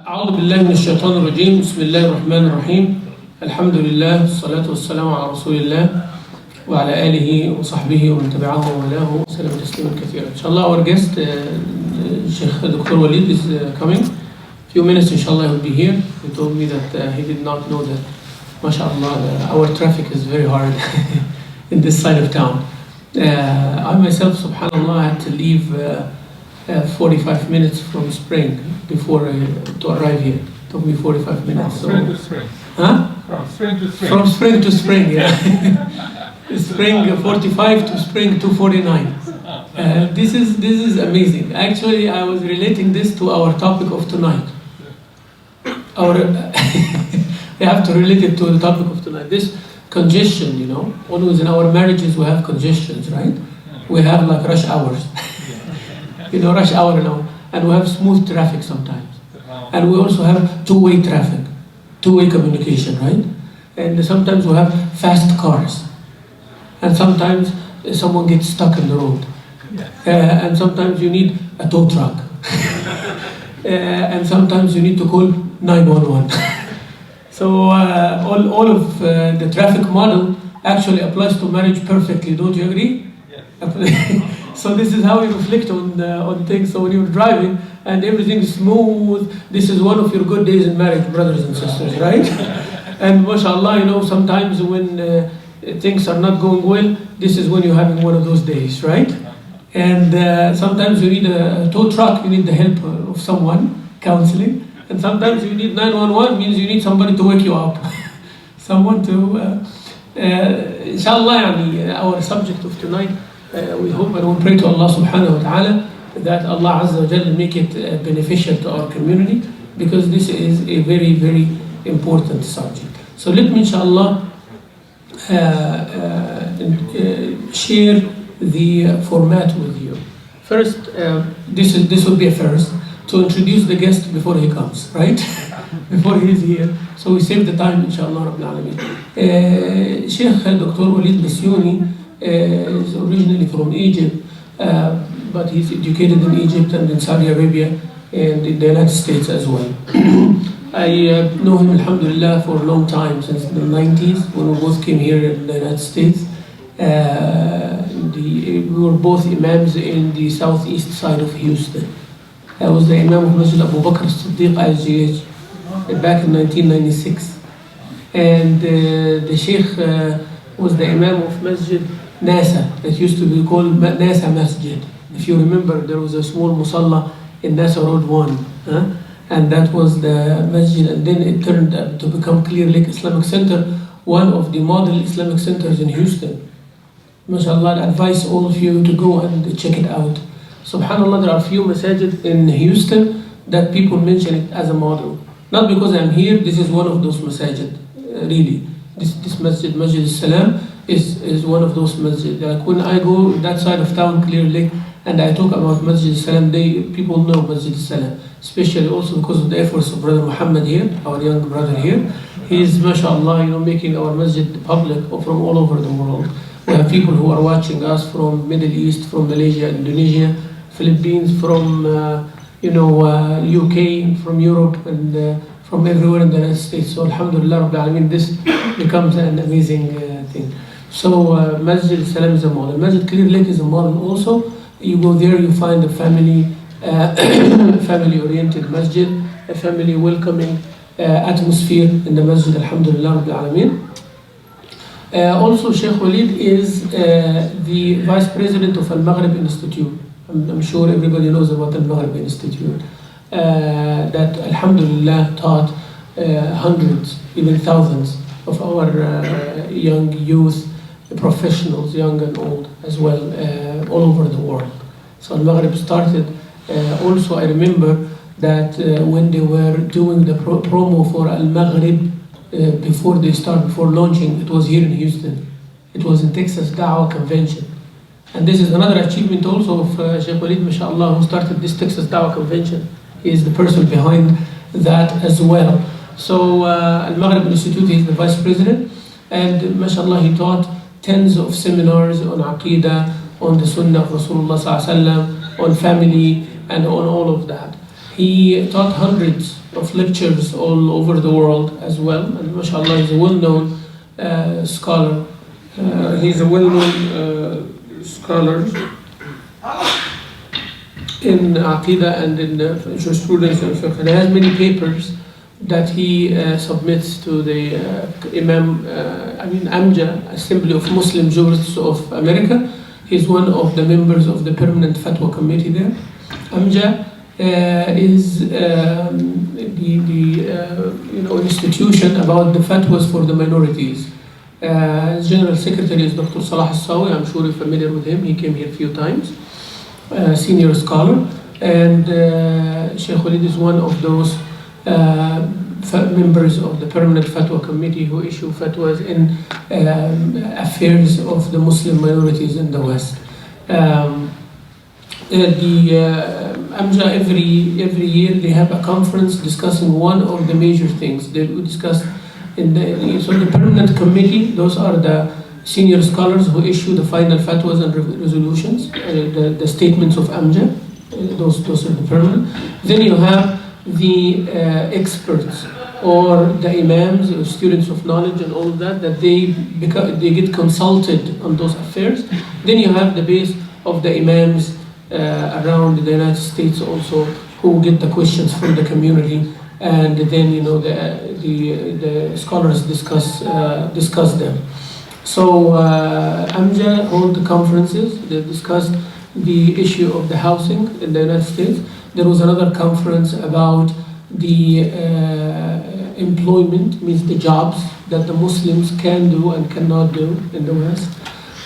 أعوذ بالله من الشيطان الرجيم بسم الله الرحمن الرحيم الحمد لله والصلاة والسلام على رسول الله وعلى آله وصحبه ومن تبعه وولاه وسلم تسليما كثيرا. Inshallah, our guest, Shaykh Dr. Waleed is coming. Few minutes, inshallah, he will be here. He told me that he did not know that, mashallah, our traffic is very hard in this side of town. I myself, subhanallah, had to leave 45 minutes from Spring before to arrive here. It took me 45 minutes. From Spring to Spring. Huh? From Spring to Spring. From Spring to Spring, yeah. Spring 45 to Spring 249. This is amazing. Actually, I was relating this to our topic of tonight. We have to relate it to the topic of tonight. This congestion, you know, always in our marriages we have congestions, right? We have like rush hours. You know, rush hour now, and we have smooth traffic sometimes. And we also have two-way traffic, two-way communication, right? And sometimes we have fast cars. And sometimes someone gets stuck in the road. And sometimes you need a tow truck. And sometimes you need to call 911. So all of the traffic model actually applies to marriage perfectly, don't you agree? Yeah. So this is how you reflect on things. So when you're driving and everything is smooth, this is one of your good days in marriage, brothers and sisters, right? And mashallah, you know, sometimes when things are not going well, this is when you're having one of those days, right? And sometimes you need a tow truck, you need the help of someone, counseling. And sometimes you need 911, means you need somebody to wake you up. Someone to, inshallah, our subject of tonight, we hope and we pray to Allah subhanahu wa ta'ala that Allah Azza wa Jalla make it beneficial to our community, because this is a very, very important subject. So let me inshallah share the format with you. First, this will be a first, to introduce the guest before he comes, right? Before he is here. So we save the time, inshallah Rabbil Alameen. Shaykh Dr. Waleed Basyouni is originally from Egypt, but he's educated in Egypt and in Saudi Arabia and in the United States as well. I know him, alhamdulillah, for a long time, since the 90s, when we both came here in the United States. We were both imams in the southeast side of Houston. I was the imam of Masjid Abu Bakr as-Siddiq IGH back in 1996. And the Shaykh was the imam of Masjid NASA, that used to be called NASA Masjid. If you remember, there was a small musalla in NASA Road 1. And that was the masjid, and then it turned to become Clear Lake Islamic Center, one of the model Islamic centers in Houston. MashaAllah, I advise all of you to go and check it out. SubhanAllah, there are few masajid in Houston that people mention it as a model. Not because I'm here, this is one of those masajid, really. This masjid, Masjid As-Salaam, is one of those masjid. Like when I go that side of town, Clear Lake, and I talk about Masjid As-Salaam, people know Masjid As-Salaam, especially also because of the efforts of Brother Muhammad here, our young brother here. He is, mashallah, you know, making our masjid public from all over the world. We have people who are watching us from Middle East, from Malaysia, Indonesia, Philippines, from UK, from Europe, and from everywhere in the United States. So alhamdulillah Rabbil Alameen, this becomes an amazing thing. So Masjid As-Salaam is a model. Masjid Clear Lake is a model also. You go there, you find a family-oriented masjid, a family welcoming atmosphere in the masjid, alhamdulillah Rabbil Alameen. Also, Shaykh Waleed is the Vice President of Al-Maghrib Institute. I'm sure everybody knows about Al-Maghrib Institute. That, alhamdulillah, taught hundreds, even thousands of our young youth, professionals, young and old, as well, all over the world. So Al-Maghrib started. Also, I remember that when they were doing the promo for Al-Maghrib, before launching, it was here in Houston. It was in Texas Da'wah Convention. And this is another achievement also of Shaykh Waleed, mashallah, who started this Texas Da'wah Convention. He is the person behind that as well. So Al-Maghrib Institute, he is the vice president. And mashallah, he taught tens of seminars on Aqidah, on the Sunnah of Rasulullah sallallahu alaihi wasallam, on family, and on all of that. He taught hundreds of lectures all over the world as well, and mashallah, he's a well-known scholar. He's a well-known scholar in Aqidah and in jurisprudence and fiqh. And he has many papers that he submits to the AMJA, Assembly of Muslim Jurists of America. He's one of the members of the Permanent Fatwa Committee there. AMJA is the institution about the fatwas for the minorities. General Secretary is Dr. Salah Al-Sawi. I'm sure you're familiar with him. He came here a few times. Senior scholar, and Shaykh Waleed is one of those members of the Permanent Fatwa Committee who issue fatwas in affairs of the Muslim minorities in the West. AMJA every year they have a conference discussing one of the major things. They will discuss in the Permanent Committee. Those are the senior scholars who issue the final fatwas and resolutions, the statements of AMJA. Those are the permanent. Then you have the experts or the imams, or students of knowledge and all of that they get consulted on those affairs. Then you have the base of the imams around the United States also, who get the questions from the community, and then the scholars discuss them. So AMJA hold the conferences. They discussed the issue of the housing in the United States. There was another conference about the employment, means the jobs that the Muslims can do and cannot do in the West.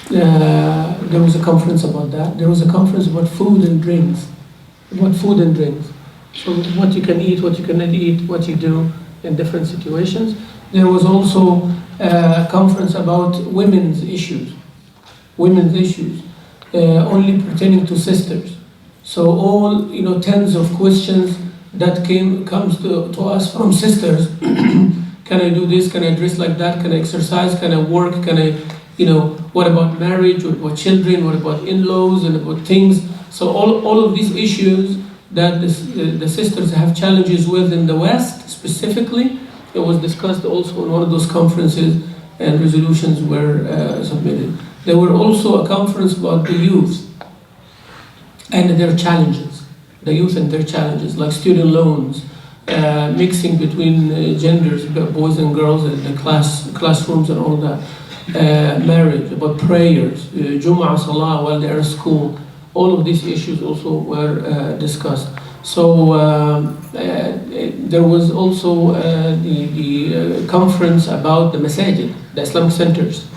There was a conference about that. There was a conference about food and drinks. So what you can eat, what you cannot eat, what you do in different situations. There was also a conference about women's issues, only pertaining to sisters. So all tens of questions that comes to us from sisters. Can I do this? Can I dress like that? Can I exercise? Can I work? Can I, what about marriage? What about children? What about in-laws and about things? So all of these issues that the sisters have challenges with in the West specifically, it was discussed also in one of those conferences, and resolutions were submitted. There were also a conference about the youth and their challenges, like student loans, mixing between genders, boys and girls in the classrooms and all that, marriage, about prayers, Jum'ah, Salah while they're in school. All of these issues also were discussed. So there was also the conference about the Masjid, the Islamic centers,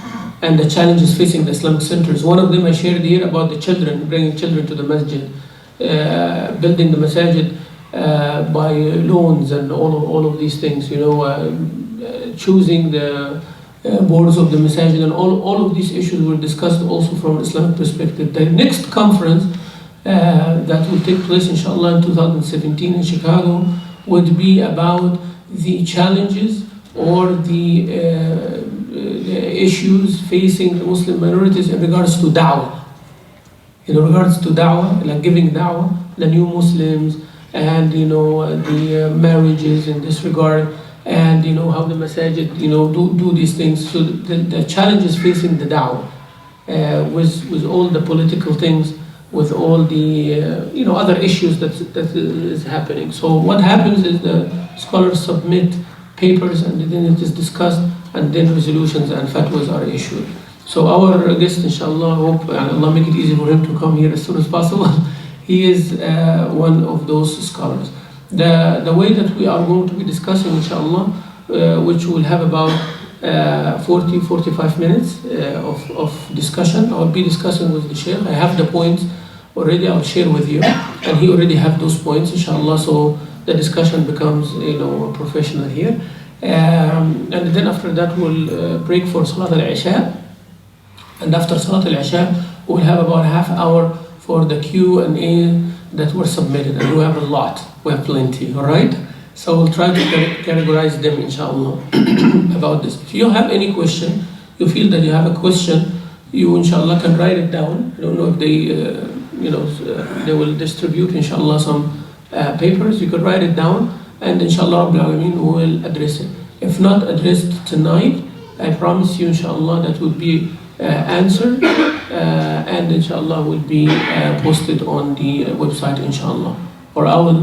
and the challenges facing the Islamic centers. One of them I shared here about the children, bringing children to the Masjid, building the Masjid by loans and all of these things, choosing the boards of the Masjid, and all of these issues were discussed also from an Islamic perspective. The next conference that will take place inshallah in 2017 in Chicago would be about the challenges or the issues facing the Muslim minorities in regards to da'wah. Like giving da'wah, the new Muslims, and the marriages in this regard, and how the Masjid do these things. So the challenges facing the da'wah with all the political things, with all the other issues that is happening. So what happens is the scholars submit papers, and then it is discussed, and then resolutions and fatwas are issued. So our guest, inshallah, hope Allah make it easy for him to come here as soon as possible. He is one of those scholars. The way that we are going to be discussing, inshallah, which will have about 40-45 minutes of discussion. I'll be discussing with the Shaykh. I have the points already. I'll share with you, and he already have those points, inshallah. So the discussion becomes professional here. And then after that we'll break for Salat al-Isha, and after Salat al-Isha we'll have about half hour for the Q&A that were submitted, and we have a lot, we have plenty, all right? So we'll try to categorize them, inshallah, about this. If you have any question, you feel that you have a question, you, inshallah, can write it down. I don't know if they, they will distribute, inshallah, some papers, you could write it down, and inshallah Rabbil Alameen will address it. If not addressed tonight, I promise you inshallah that will be answered, and inshallah will be posted on the website inshallah. Or I will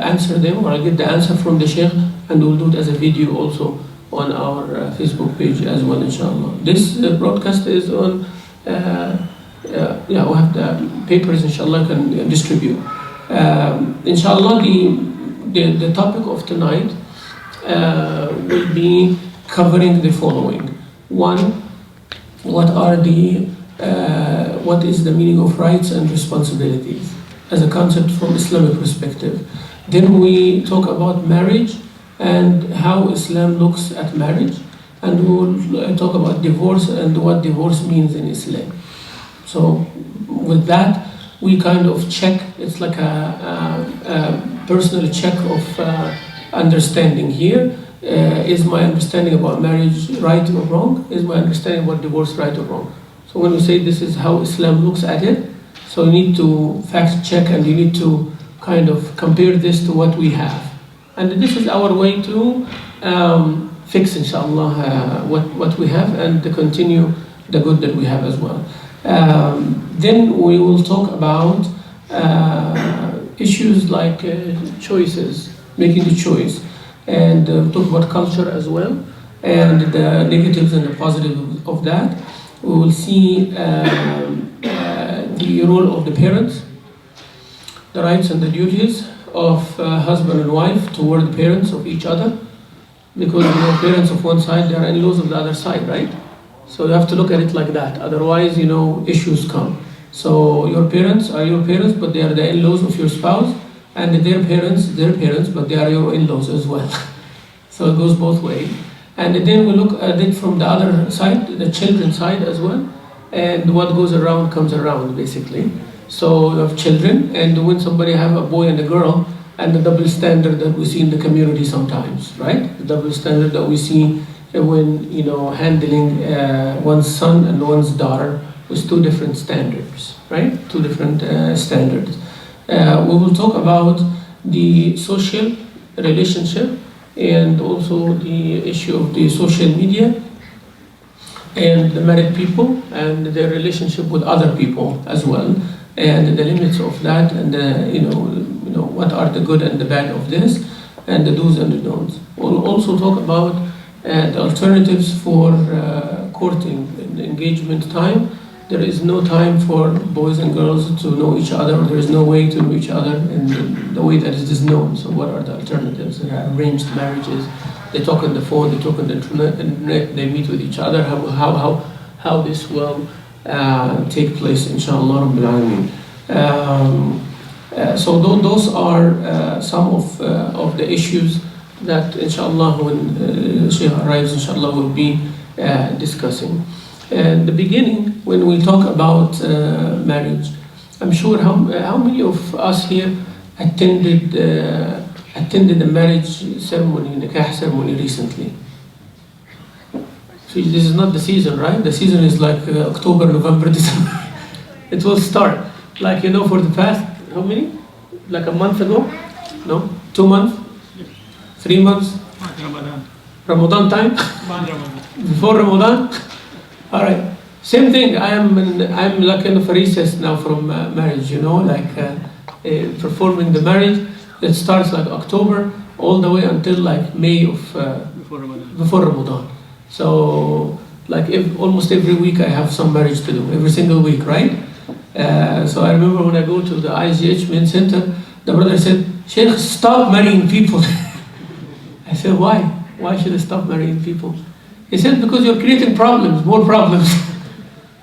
answer them, or I'll get the answer from the Shaykh, and we'll do it as a video also on our Facebook page as well inshallah. This broadcast is on, we have the papers inshallah can distribute. Inshallah the topic of tonight will be covering the following. One, what is the meaning of rights and responsibilities as a concept from Islamic perspective. Then we talk about marriage and how Islam looks at marriage, and we will talk about divorce and what divorce means in Islam. So with that, we kind of check, it's like a personal check of understanding here. Is my understanding about marriage right or wrong? Is my understanding about divorce right or wrong? So when we say this is how Islam looks at it, so you need to fact check and you need to kind of compare this to what we have. And this is our way to fix inshallah what we have and to continue the good that we have as well. Then we will talk about issues like choices, making a choice, and talk about culture as well, and the negatives and the positives of that. We will see the role of the parents, the rights and the duties of husband and wife toward the parents of each other, because parents of one side, they are in-laws of the other side, right? So you have to look at it like that, otherwise issues come. So your parents are your parents, but they are the in-laws of your spouse, and their parents, but they are your in-laws as well. So it goes both ways. And then we look at it from the other side, the children's side as well, and what goes around comes around basically. So you have children, and when somebody have a boy and a girl, and the double standard that we see in the community sometimes, right? The double standard that we see when handling one's son and one's daughter with two different standards, right? Two different standards. We will talk about the social relationship and also the issue of the social media and the married people and their relationship with other people as well, and the limits of that, and what are the good and the bad of this, and the do's and the don'ts. We'll also talk about the alternatives for courting and engagement time. There is no time for boys and girls to know each other, or there is no way to know each other in the way that it is known. So what are the alternatives? There are arranged marriages. They talk on the phone, they talk on the internet, they meet with each other. How this will take place, inshallah Rabbil Alameen. So those are some of the issues that inshallah when Shaykh arrives, inshallah we'll be discussing. In the beginning, when we talk about marriage, I'm sure how many of us here attended a marriage ceremony, nikah ceremony recently? So this is not the season, right? The season is like October, November, December. It will start. Like, for the past, how many? Like a month ago? No? 2 months? 3 months? Ramadan time? Before Ramadan? All right. Same thing. I'm like in a recess now from marriage, performing the marriage. It starts like October all the way until like May of before Ramadan. So like almost every week I have some marriage to do, every single week, right? So I remember when I go to the IGH main center, the brother said, "Shaykh, stop marrying people." I said, "Why? Why should I stop marrying people?" He said, "Because you're creating problems, more problems."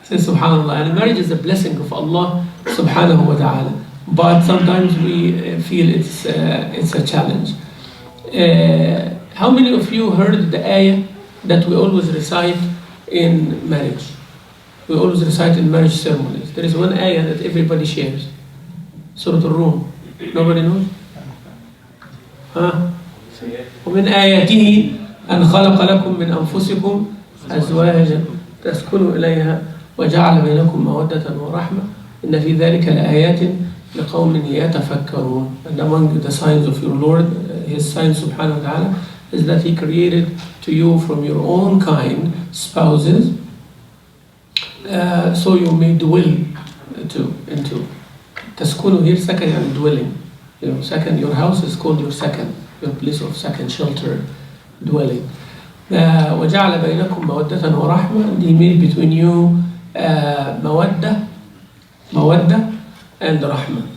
I said, "Subhanallah." And marriage is a blessing of Allah subhanahu wa ta'ala. But sometimes we feel it's a challenge. How many of you heard the ayah that we always recite in marriage? We always recite in marriage ceremonies. There is one ayah that everybody shares. Surah Al-Rum. Nobody knows? ومن آياته أن خلق لكم من أنفسكم أزواجا تسكنوا إليها وجعل بينكم مودة ورحمة إن في ذلك لآيات لقوم يتفكرون. And among the signs of your Lord, His signs subhanahu wa ta'ala, is that He created to you from your own kind spouses, so you may dwell into. تسكنوا here, second and dwelling. You know, second, your house is called your second, your place of second shelter, dwelling. وجعل بينكم مودة ورحمة. And He made between you مودة and rahmah.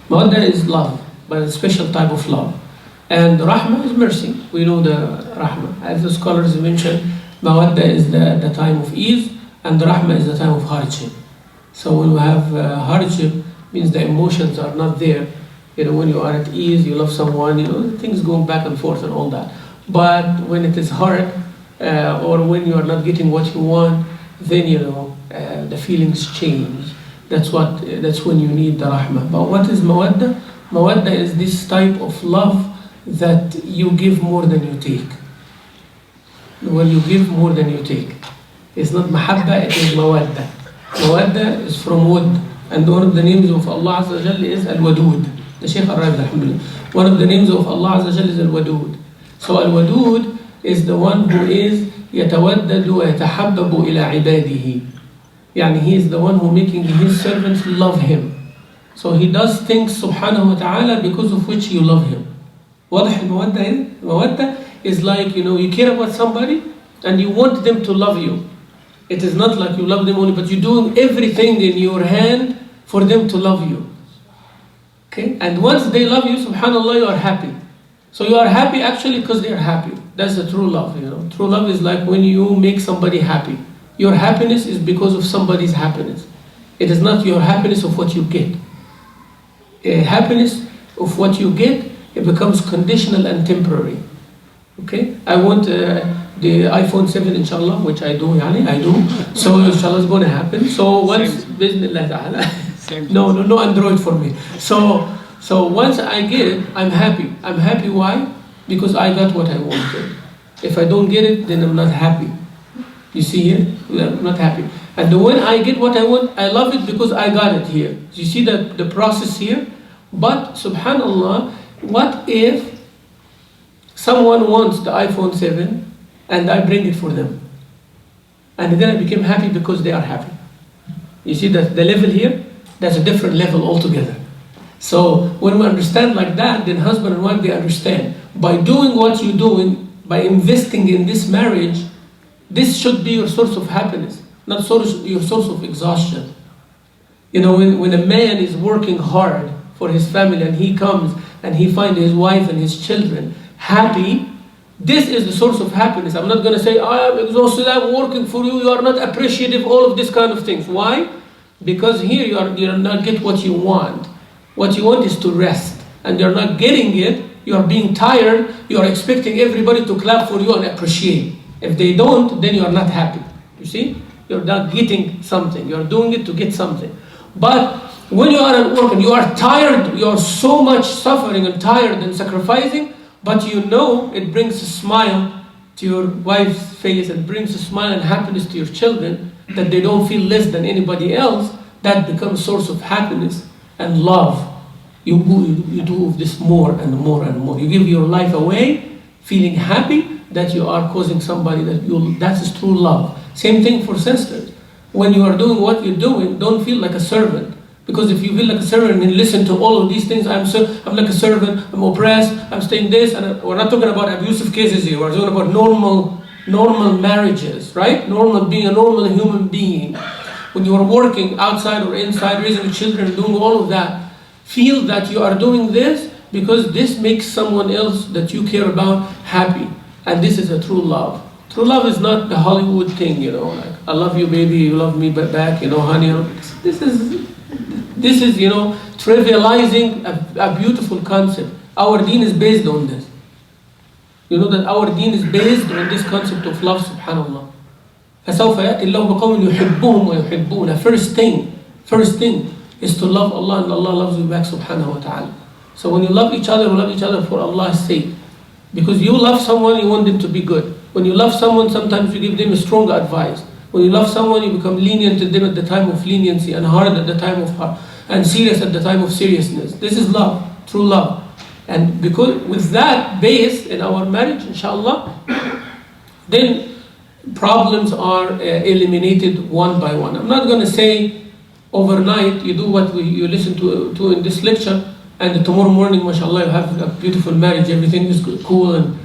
Mawadda is love, but a special type of love. And rahmah is mercy. We know the rahmah. As the scholars mentioned, mawadda is the time of ease, and rahmah is the time of hardship. So when we have hardship, means the emotions are not there. You know, when you are at ease, you love someone, you know, things go back and forth and all that. But when it is hard, or when you are not getting what you want, then you know the feelings change. That's when you need the rahmah. But what is mawadda? Mawadda is this type of love that you give more than you take. When you give more than you take. It's not mahabba, it is mawadda. Mawadda is from wood. And one of the names of Allah Azza wa Jalla is Al-Wadud. The Shaykh arrived, alhamdulillah. One of the names of Allah Azza wa Jalla is Al-Wadud. So Al-Wadud is the one who is يتودد ويتحبب إلى عباده. Yani he is the one who making his servants love him. So he does things subhanahu wa ta'ala because of which you love him. واضح المودة هنا؟ المودة is like, you know, you care about somebody and you want them to love you. It is not like you love them only, but you're doing everything in your hand for them to love you. Okay? And once they love you, subhanallah, you are happy. So you are happy actually because they are happy. That's the true love, you know. True love is like when you make somebody happy. Your happiness is because of somebody's happiness. It is not your happiness of what you get. Happiness of what you get, it becomes conditional and temporary. Okay? I want the iPhone 7 inshallah, which I do, I do. So inshallah it's going to happen. So once, bismillah ta'ala. No Android for me. So once I get it, I'm happy. I'm happy why? Because I got what I wanted. If I don't get it, then I'm not happy. You see here? I'm not happy. And when I get what I want, I love it because I got it here. You see the process here? But subhanallah, what if someone wants the iPhone 7 and I bring it for them? And then I became happy because they are happy. You see that the level here? That's a different level altogether. So when we understand like that, then husband and wife, they understand. By doing what you're doing, by investing in this marriage, this should be your source of happiness, not your source of exhaustion. You know, when a man is working hard for his family and he comes and he finds his wife and his children happy, this is the source of happiness. I'm not going to say, I am exhausted, I'm working for you, you are not appreciative, all of these kind of things. Why? Because here you are not get what you want. What you want is to rest, and you're not getting it, you are being tired, you are expecting everybody to clap for you and appreciate. If they don't, then you are not happy. You see? You're not getting something. You're doing it to get something. But when you are at work and you are tired, you are so much suffering and tired and sacrificing, but you know it brings a smile to your wife's face and brings a smile and happiness to your children, that they don't feel less than anybody else, that becomes a source of happiness and love. You do this more and more and more. You give your life away, feeling happy that you are causing somebody that is true love. Same thing for sisters. When you are doing what you're doing, don't feel like a servant. Because if you feel like a servant and listen to all of these things, I'm like a servant, I'm oppressed, I'm staying this, and we're not talking about abusive cases here, we're talking about normal marriages, right? Being a normal human being. When you are working outside or inside, raising children, doing all of that, feel that you are doing this because this makes someone else that you care about happy. And this is a true love. True love is not the Hollywood thing, you know, like, I love you baby, you love me back, you know, honey. You know. This is, you know, trivializing a beautiful concept. Our deen is based on this. You know that our deen is based on this concept of love, subhanallah. فَسَوْفَ يَأْتِ اللَّهُ بِقَوْمٍ يُحِبُّهُمْ وَيُحِبُّونَ. First thing is to love Allah, and Allah loves you back, subhanahu wa ta'ala. So when you love each other, we love each other for Allah's sake. Because you love someone, you want them to be good. When you love someone, sometimes you give them a stronger advice. When you love someone, you become lenient to them at the time of leniency and hard at the time of and serious at the time of seriousness. This is love, true love. And because with that base in our marriage, inshallah, then problems are eliminated one by one. I'm not going to say overnight you do what you listen to in this lecture, and tomorrow morning, mashallah, you have a beautiful marriage, everything is cool. And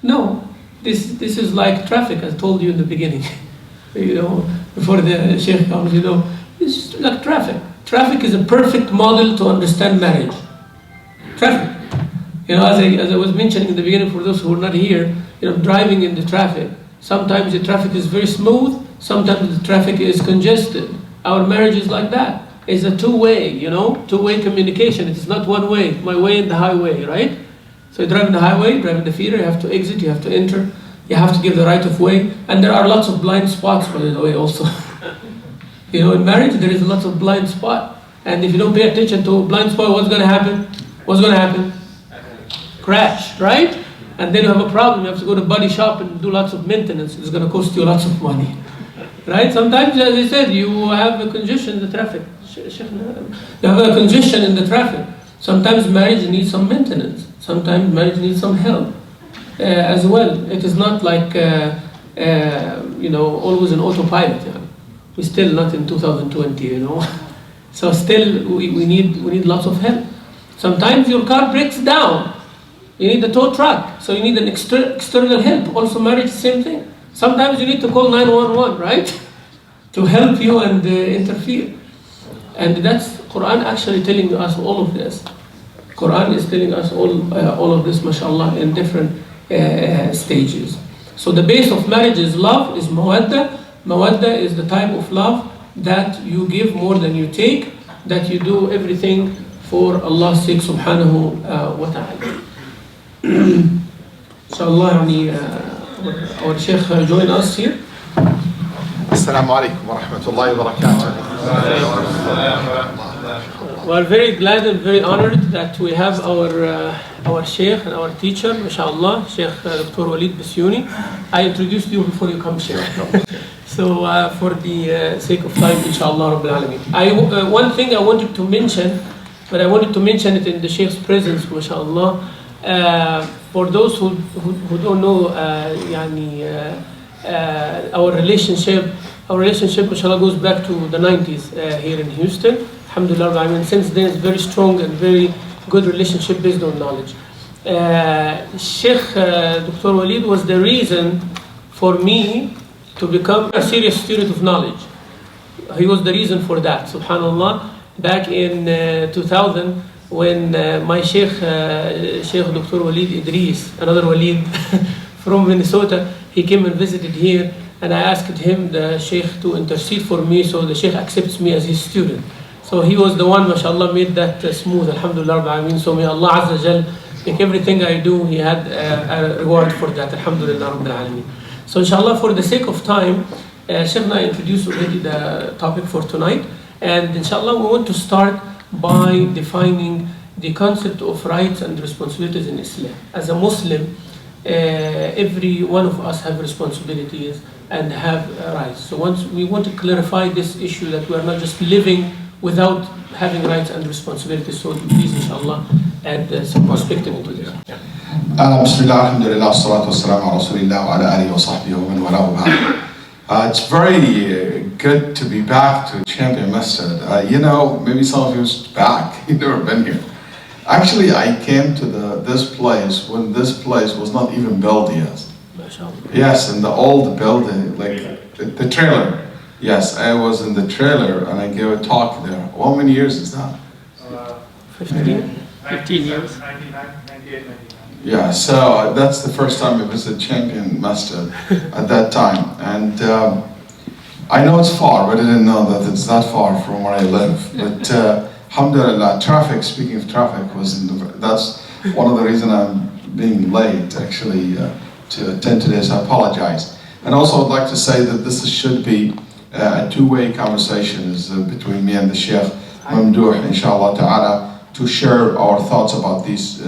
no, this is like traffic, as I told you in the beginning. Before the Shaykh comes, it's like traffic. Traffic is a perfect model to understand marriage. Traffic. As I was mentioning in the beginning, for those who are not here, driving in the traffic. Sometimes the traffic is very smooth. Sometimes the traffic is congested. Our marriage is like that. It's a two-way, two-way communication. It is not one way. My way and the highway, right? So you drive in the highway, drive in the feeder. You have to exit. You have to enter. You have to give the right of way. And there are lots of blind spots, by the way, also. In marriage, there is lots of blind spot. And if you don't pay attention to blind spot, what's going to happen? What's going to happen? Crash, right? And then you have a problem. You have to go to body shop and do lots of maintenance. It's going to cost you lots of money, right? Sometimes, as I said, you have a congestion in the traffic. You have a congestion in the traffic. Sometimes marriage needs some maintenance. Sometimes marriage needs some help as well. It is not like always an autopilot. We're still not in 2020, So still we need lots of help. Sometimes your car breaks down. You need a tow truck, so you need an external help. Also marriage, same thing. Sometimes you need to call 911, right? To help you and interfere. And that's Quran actually telling us all of this. Quran is telling us all of this, mashallah, in different stages. So the base of marriage is love, is mawadda. Mawadda is the type of love that you give more than you take, that you do everything for Allah's sake subhanahu wa ta'ala. Inshallah, our Shaykh join us here. As-Salaam alaikum wa rahmatullahi wa barakatuh. We are very glad and very honored that we have our Shaykh and our teacher, mashallah, Shaykh Dr. Waleed Basyouni. I introduced you before you come, Shaykh. So for the sake of time, inshallah, Rabbil Alameen. One thing I wanted to mention, but I wanted to mention it in the Shaykh's presence, mashallah. For those who don't know, our relationship, mashallah, goes back to the 90s here in Houston. Alhamdulillah, since then it's very strong and very good relationship based on knowledge. Shaykh Dr. Waleed was the reason for me to become a serious student of knowledge. He was the reason for that, subhanallah. Back in 2000, when my Shaykh Dr. Waleed Idris, another Waleed from Minnesota, he came and visited here, and I asked him, the Shaykh, to intercede for me, so the Shaykh accepts me as his student. So he was the one, mashallah, made that smooth, alhamdulillah. So may Allah Azza wa Jal make everything I do, he had a reward for that, alhamdulillah. So inshallah, for the sake of time, Shaykh and I introduced already the topic for tonight, and inshallah we want to start by defining the concept of rights and responsibilities in Islam. As a Muslim, every one of us have responsibilities and have rights. So once we want to clarify this issue, that we are not just living without having rights and responsibilities. So please, inshallah, add some perspective into this. Bismillah, alhamdulillah, salatu wassalamu ala rasulillah wa ala alihi wa sahbihi wa man walahu ba'd. It's very good to be back to Champion Masjid. Maybe some of you are back, you've never been here. Actually, I came to this place when this place was not even built yet. Yes, in the old building, like the trailer. Yes, I was in the trailer and I gave a talk there. How many years is that? 15 years. 98. Yeah, so that's the first time I visited Champion Masjid at that time. And I know it's far, but I didn't know that it's that far from where I live. But alhamdulillah, speaking of traffic, that's one of the reasons I'm being late actually to attend to this. I apologize. And also I'd like to say that this should be a two-way conversation between me and the Shaykh Mamdouh, inshallah ta'ala, to share our thoughts about these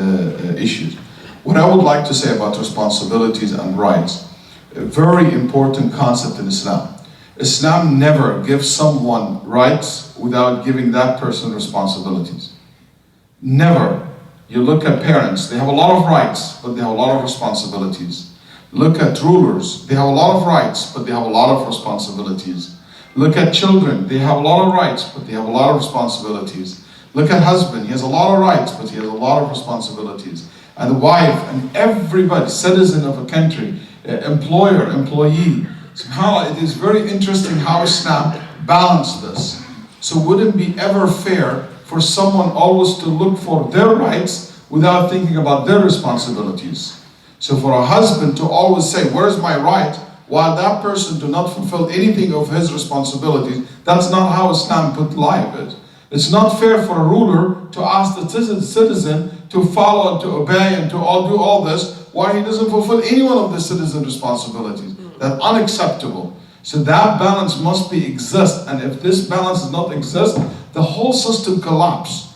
issues. What I would like to say about responsibilities and rights, a very important concept in Islam. Islam never gives someone rights without giving that person responsibilities. Never. You look at parents, they have a lot of rights, but they have a lot of responsibilities. Look at rulers, they have a lot of rights, but they have a lot of responsibilities. Look at children, they have a lot of rights, but they have a lot of responsibilities. Look at husband, he has a lot of rights, but he has a lot of responsibilities. And the wife, and everybody, citizen of a country, employer, employee. SubhanAllah, it is very interesting how Islam balanced this. So wouldn't it be ever fair for someone always to look for their rights without thinking about their responsibilities? So for a husband to always say, where's my right, while that person do not fulfill anything of his responsibilities, that's not how Islam put life. It's not fair for a ruler to ask the citizen to follow and to obey and to do all this while he doesn't fulfill any one of the citizen responsibilities. That's unacceptable. So that balance must exist, and if this balance does not exist, the whole system collapses.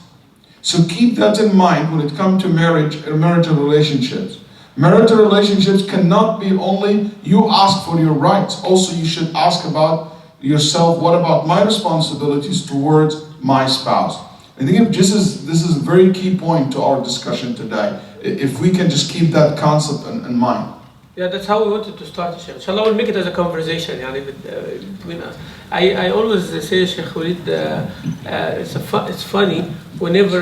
So keep that in mind when it comes to marriage and marital relationships. Marital relationships cannot be only you ask for your rights. Also, you should ask about yourself, what about my responsibilities towards my spouse? I think this is a very key point to our discussion today. If we can just keep that concept in mind. Yeah, that's how we wanted to start, Shaykh. Inshallah, we'll make it as a conversation between us. I always say, Shaykh Waleed, it's funny, whenever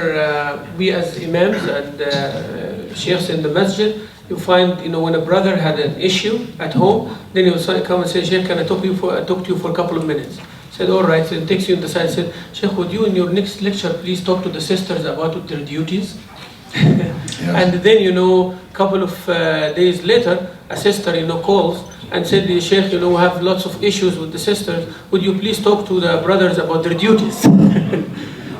we as imams and sheikhs in the masjid, you find, when a brother had an issue at home, then he will come and say, Shaykh, can I talk to you for a couple of minutes? Said, all right. So he takes you in the side and said, Shaykh, would you in your next lecture please talk to the sisters about their duties? Yes. And then, a couple of days later, a sister, calls and said, Shaykh, we have lots of issues with the sisters. Would you please talk to the brothers about their duties?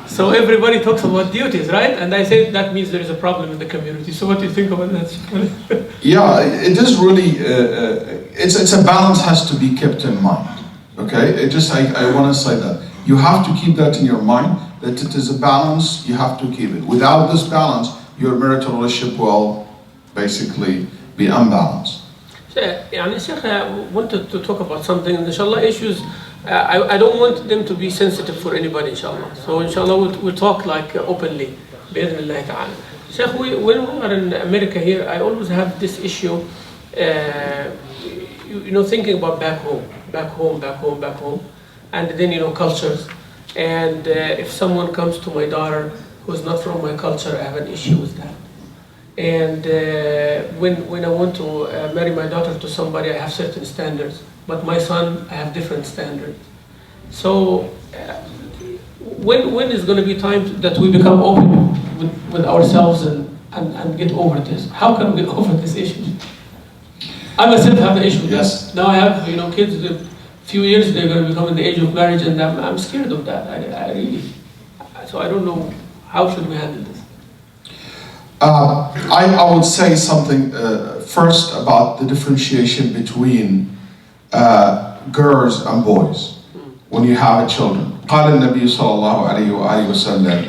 So everybody talks about duties, right? And I say that means there is a problem in the community. So what do you think about that? Yeah, it is really, it's a balance has to be kept in mind. Okay, I want to say that. You have to keep that in your mind, that it is a balance, you have to keep it. Without this balance, your marital relationship will basically be unbalanced. Shaykh, I wanted to talk about something, inshallah, issues. I don't want them to be sensitive for anybody, inshallah. So inshallah, we'll talk openly, bi'idhnillah ta'ala. Shaykh, when we are in America here, I always have this issue, thinking about back home, and then, cultures. And if someone comes to my daughter who's not from my culture, I have an issue with that. And when I want to marry my daughter to somebody, I have certain standards. But my son, I have different standards. So when is going to be time that we become open with ourselves and get over this? How can we get over this issue? I myself have the issue. Yes. Now I have kids. A few years they're going to become in the age of marriage, and I'm scared of that. I really. So I don't know how should we handle this. I would say something first about the differentiation between girls and boys when you have children. قال النبي صلى الله عليه وآله وسلم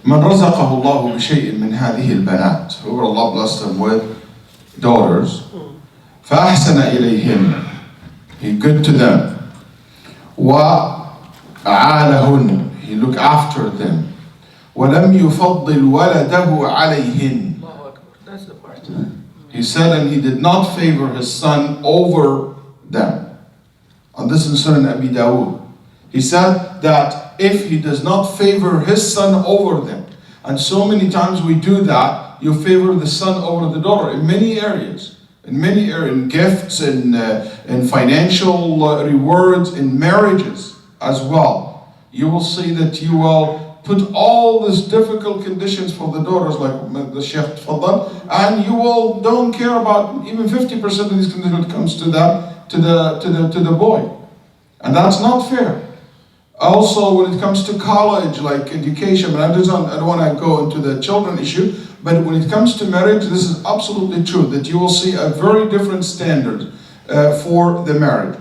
من رزقه الله بشيء من هذه البنات, whoever Allah blessed him with daughters, فأحسن إليهن, he good to them, وأعالهن, he look after them, ولم يفضل ولده عليهن. That's the part. He said, and he did not favor his son over them. And this is Sunan Abi Dawud. He said that if he does not favor his son over them, and so many times we do that, you favor the son over the daughter in many areas, in gifts, in financial rewards, in marriages as well. You will see that you will put all these difficult conditions for the daughters, like the Shaykh Tfaddal, and you will don't care about even 50% of these conditions when it comes to that, to the boy. And that's not fair. Also, when it comes to college, like education, but I don't want to go into the children issue, but when it comes to marriage, this is absolutely true, that you will see a very different standard for the marriage.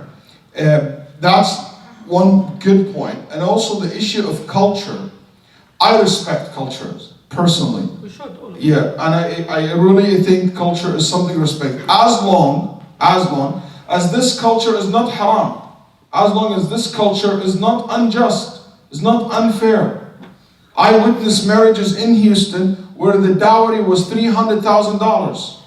That's one good point. And also the issue of culture. I respect cultures, personally. We should. Yeah, and I really think culture is something to respect, as long as this culture is not haram. as long as this culture is not unjust, is not unfair. I witnessed marriages in Houston where the dowry was $300,000.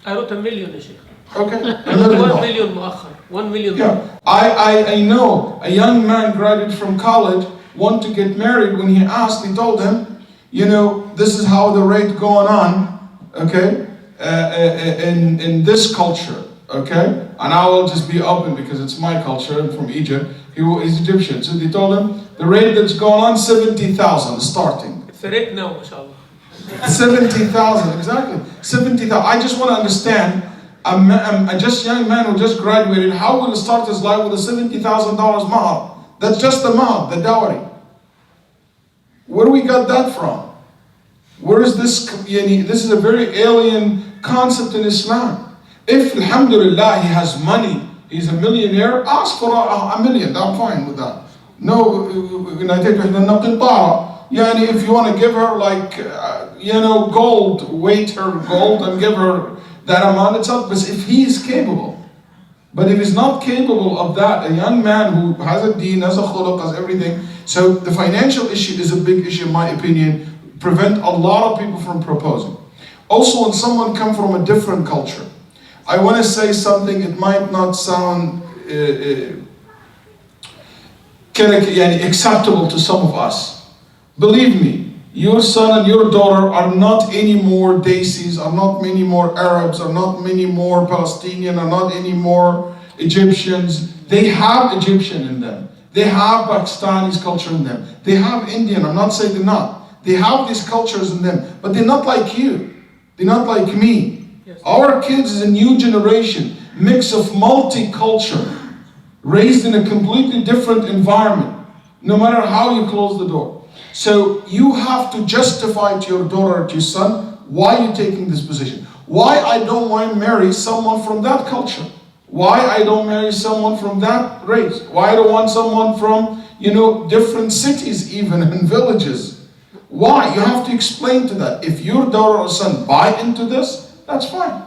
I wrote $1 million, Shaykh. Okay. 1 million مؤخر. 1 million. Yeah. I know a young man graduated from college, want to get married. When he asked, he told him, you know, this is how the rate going on, okay, in this culture, okay? And I will just be open because it's my culture. I'm from Egypt. He's Egyptian. So they told him the rate that's going on, 70,000 starting. It's the rate now, mashallah. 70,000, exactly. 70,000. I just want to understand, a just young man who just graduated, how will he start his life with a $70,000 mahar? That's just the mahar, the dowry. Where do we got that from? Where is this? This is a very alien concept in Islam. If, alhamdulillah, he has money, he's a millionaire, ask for a million. I'm fine with that. No, if you want to give her like, gold, weight her gold and give her that amount, it's up. But if he is capable. But if he's not capable of that, a young man who has a deen, has a khuluq, has everything. So the financial issue is a big issue in my opinion. Prevent a lot of people from proposing. Also, when someone comes from a different culture, I want to say something, it might not sound acceptable to some of us. Believe me, your son and your daughter are not any more Desis, are not many more Arabs, are not many more Palestinian, are not any more Egyptians. They have Egyptian in them. They have Pakistani's culture in them. They have Indian, I'm not saying they're not. They have these cultures in them, but they're not like you. They're not like me. Yes. Our kids is a new generation, mix of multicultural, raised in a completely different environment, no matter how you close the door. So you have to justify to your daughter or to your son why you're taking this position. Why I don't want to marry someone from that culture. Why I don't marry someone from that race. Why I don't want someone from, different cities even and villages. Why? You have to explain to that. If your daughter or son buy into this, that's fine.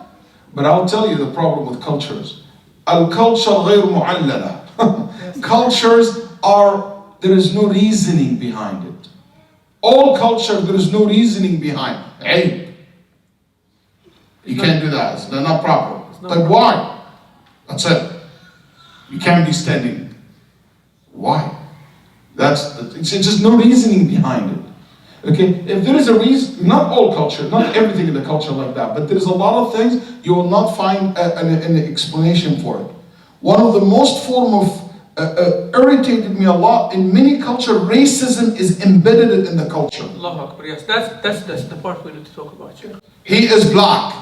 But I'll tell you the problem with cultures. Al-culture غير معللة. Cultures are, there is no reasoning behind it. All culture, there is no reasoning behind. Hey, you can't do that. It's not proper. Like why? That's it. You can't be standing. Why? It's just no reasoning behind it. Okay, if there is a reason, not all culture, not everything in the culture like that, but there's a lot of things you will not find an explanation for it. One of the most form of irritated me a lot in many cultures, racism is embedded in the culture. Allahu Akbar, yes, that's the part we need to talk about. Yeah. He is black,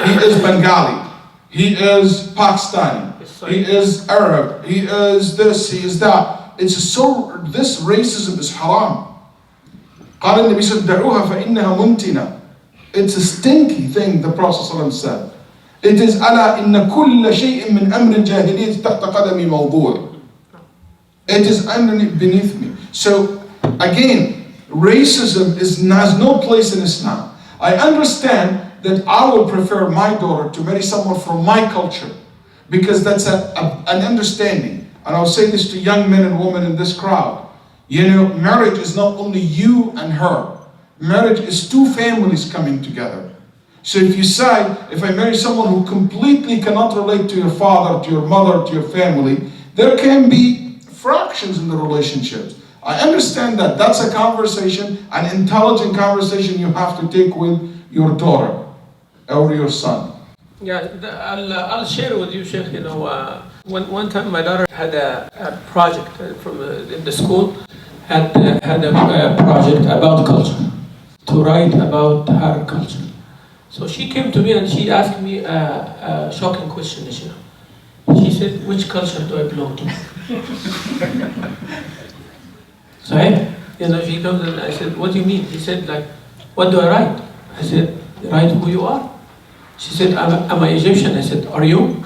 he is Bengali, he is Pakistani, he is Arab, he is this, he is that. This racism is haram. قال النبي صلى الله عليه وسلم دعوها فإنها منتنة. It's a stinky thing, the Prophet ﷺ said. It is ألا إن كل شيء من أمر الجاهلية تحت قدمي موضوع. It is underneath, beneath me. So again, racism has no place in Islam. I understand that I would prefer my daughter to marry someone from my culture because that's an understanding. And I'll say this to young men and women in this crowd. Marriage is not only you and her. Marriage is two families coming together. So if you say, if I marry someone who completely cannot relate to your father, to your mother, to your family, there can be fractions in the relationships. I understand that. That's a conversation, an intelligent conversation you have to take with your daughter or your son. Yeah, I'll share with you, Shaykh. One time my daughter had a project from in the school. Had a project about culture, to write about her culture. So she came to me and she asked me a shocking question. She said, which culture do I belong to? So she comes and I said, what do you mean? She said, what do I write? I said, write who you are. She said, am I Egyptian? I said, are you?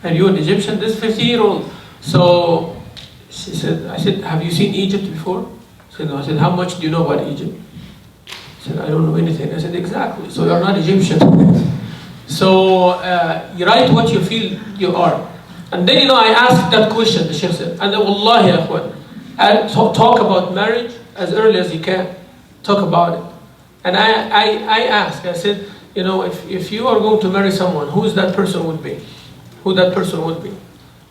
Are you an Egyptian? This 15-year-old. So I said, have you seen Egypt before? She said, no. I said, how much do you know about Egypt? She said, I don't know anything. I said, exactly. So you're not Egyptian. So you write what you feel you are. And then, I asked that question, the Shaykh said, and wallahi, ya akhwan, and talk about marriage as early as you can. Talk about it. And I asked, I said, if you are going to marry someone, who is that person would be? Who that person would be?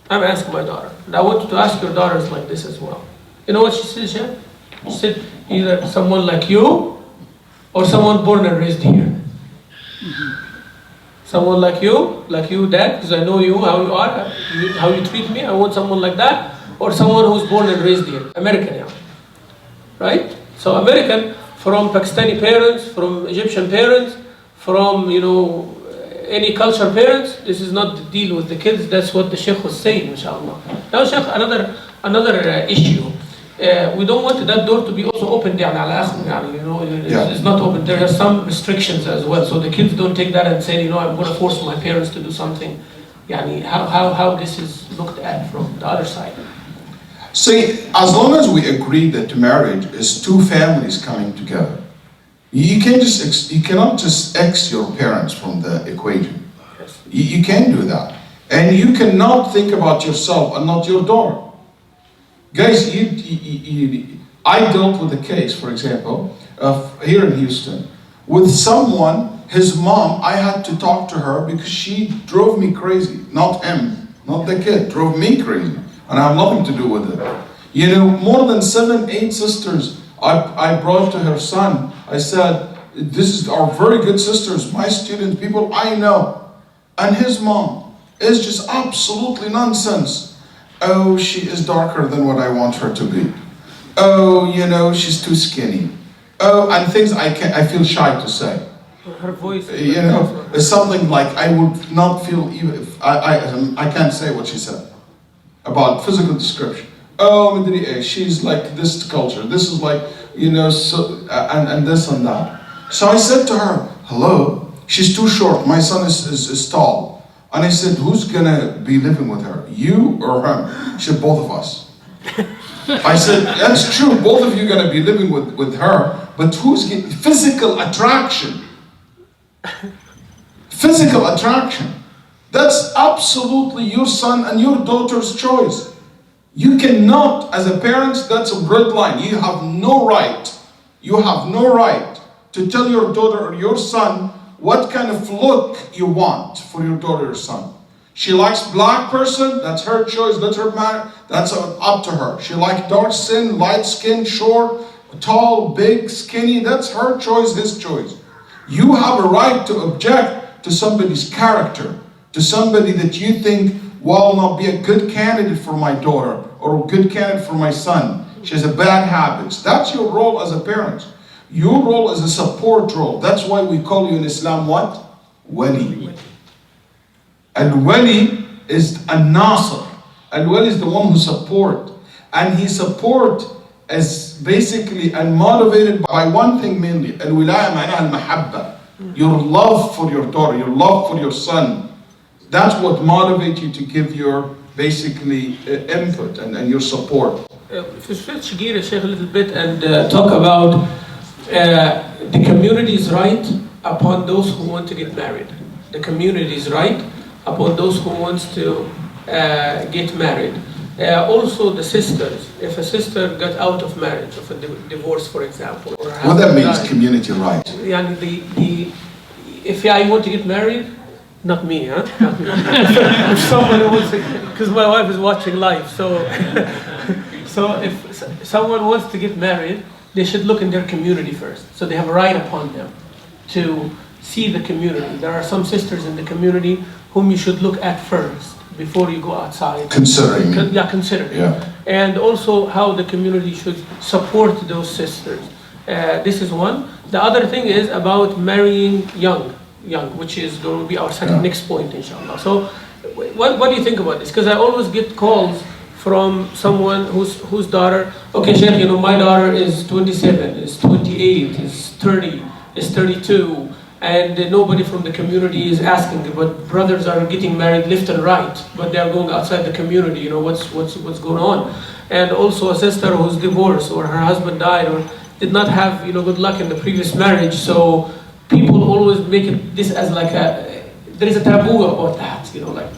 I'm asking my daughter. And I want you to ask your daughters like this as well. You know what she said, Shaykh? She said, either someone like you, or someone born and raised here. Someone like you, Dad, because I know you, how you are, how you treat me. I want someone like that, or someone who's born and raised here, American, yeah. Right? So American, from Pakistani parents, from Egyptian parents, from any culture parents. This is not the deal with the kids. That's what the Shaykh was saying, inshallah. Now, Shaykh, another issue. We don't want that door to be also opened. It's not open. There are some restrictions as well, so the kids don't take that and say, I'm going to force my parents to do something. How this is looked at from the other side. See, as long as we agree that marriage is two families coming together, you cannot just X your parents from the equation. Yes. You can't do that. And you cannot think about yourself and not your daughter. Guys, I dealt with a case, for example, here in Houston, with someone, his mom, I had to talk to her because she drove me crazy. Not him, not the kid, drove me crazy. And I have nothing to do with it. More than 7, 8 sisters I brought to her son. I said, this are very good sisters, my students, people I know. And his mom is just absolutely nonsense. Oh, she is darker than what I want her to be. Oh, she's too skinny. Oh, and things I feel shy to say. Her voice. It's something like I would not feel even if I can't say what she said about physical description. Oh, she's like this culture. This is like, so, and this and that. So I said to her, hello, she's too short. My son is tall. And I said, who's gonna be living with her? You or him? She said, both of us. I said, that's true, both of you are gonna be living with her, but who's getting physical attraction? Physical attraction. That's absolutely your son and your daughter's choice. You cannot, as a parent, that's a red line. You have no right to tell your daughter or your son what kind of look you want for your daughter or son. She likes black person, that's her choice, let her marry, that's up to her. She likes dark skin, light skin, short, tall, big, skinny, that's her choice, his choice. You have a right to object to somebody's character, to somebody that you think will not be a good candidate for my daughter or a good candidate for my son. She has a bad habits. That's your role as a parent. Your role is a support role. That's why we call you in Islam what? Wali. Al-Wali is a-Nasr. Al-Wali is the one who support. And he support is basically and motivated by one thing mainly. Al-Wilaya ma'naha al-Mahabba. Your love for your daughter, your love for your son. That's what motivates you to give your basically input and your support. If you switch gears, Shaykh, a little bit and talk about the community's right upon those who want to get married. The community's right upon those who wants to get married. Also the sisters, if a sister got out of marriage, of a divorce, for example. Or what that means, died, community right? If I want to get married, not me, huh? If somebody wants to, because my wife is watching live, so if someone wants to get married, they should look in their community first. So they have a right upon them to see the community. There are some sisters in the community whom you should look at first before you go outside. Considering. Considering. Yeah. And also how the community should support those sisters. This is one. The other thing is about marrying young, which is going to be our next point, inshallah. So what do you think about this? Because I always get calls from someone whose daughter, okay, Shaykh, my daughter is 27, is 28, is 30, is 32, and nobody from the community is asking, but brothers are getting married left and right, but they are going outside the community, what's going on. And also a sister who's divorced, or her husband died, or did not have good luck in the previous marriage, so people always make this as like there is a taboo about that, like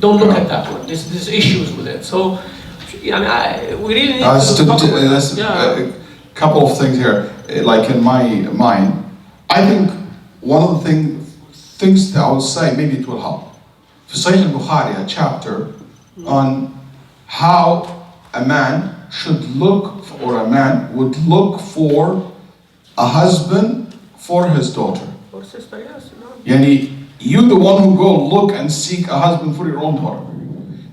don't look at that one. There's issues with it. So, yeah, we really need to talk about that. A couple of things here. Like in my mind, I think one of the things that I would say, maybe it will help. For Sahih al-Bukhari, a chapter on how a man should look, or a man would look for a husband for his daughter. Or sister, yes. No. Yani, you the one who go look and seek a husband for your own daughter.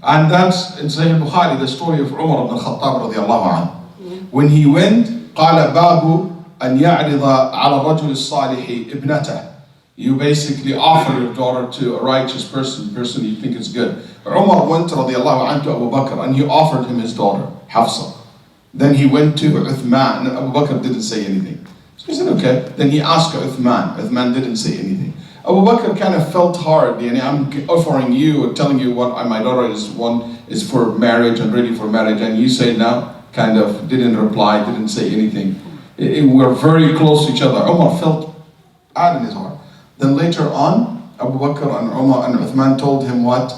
And that's in Sahih al-Bukhari, the story of Umar ibn al-Khattab radiallahu anhu. When he went, قال باب أن يعرض على الرجل الصالح ابنته. You basically offer your daughter to a righteous person you think is good. Umar went radiallahu anhu to Abu Bakr and he offered him his daughter, Hafsa. Then he went to Uthman, and Abu Bakr didn't say anything. So he said, okay. Then he asked Uthman. Uthman didn't say anything. Abu Bakr kind of felt hard. I'm offering you or telling you what my daughter is for marriage and ready for marriage, and you say no. Kind of didn't reply, didn't say anything. We're very close to each other. Umar felt bad in his heart. Then later on, Abu Bakr and Umar and Uthman told him what?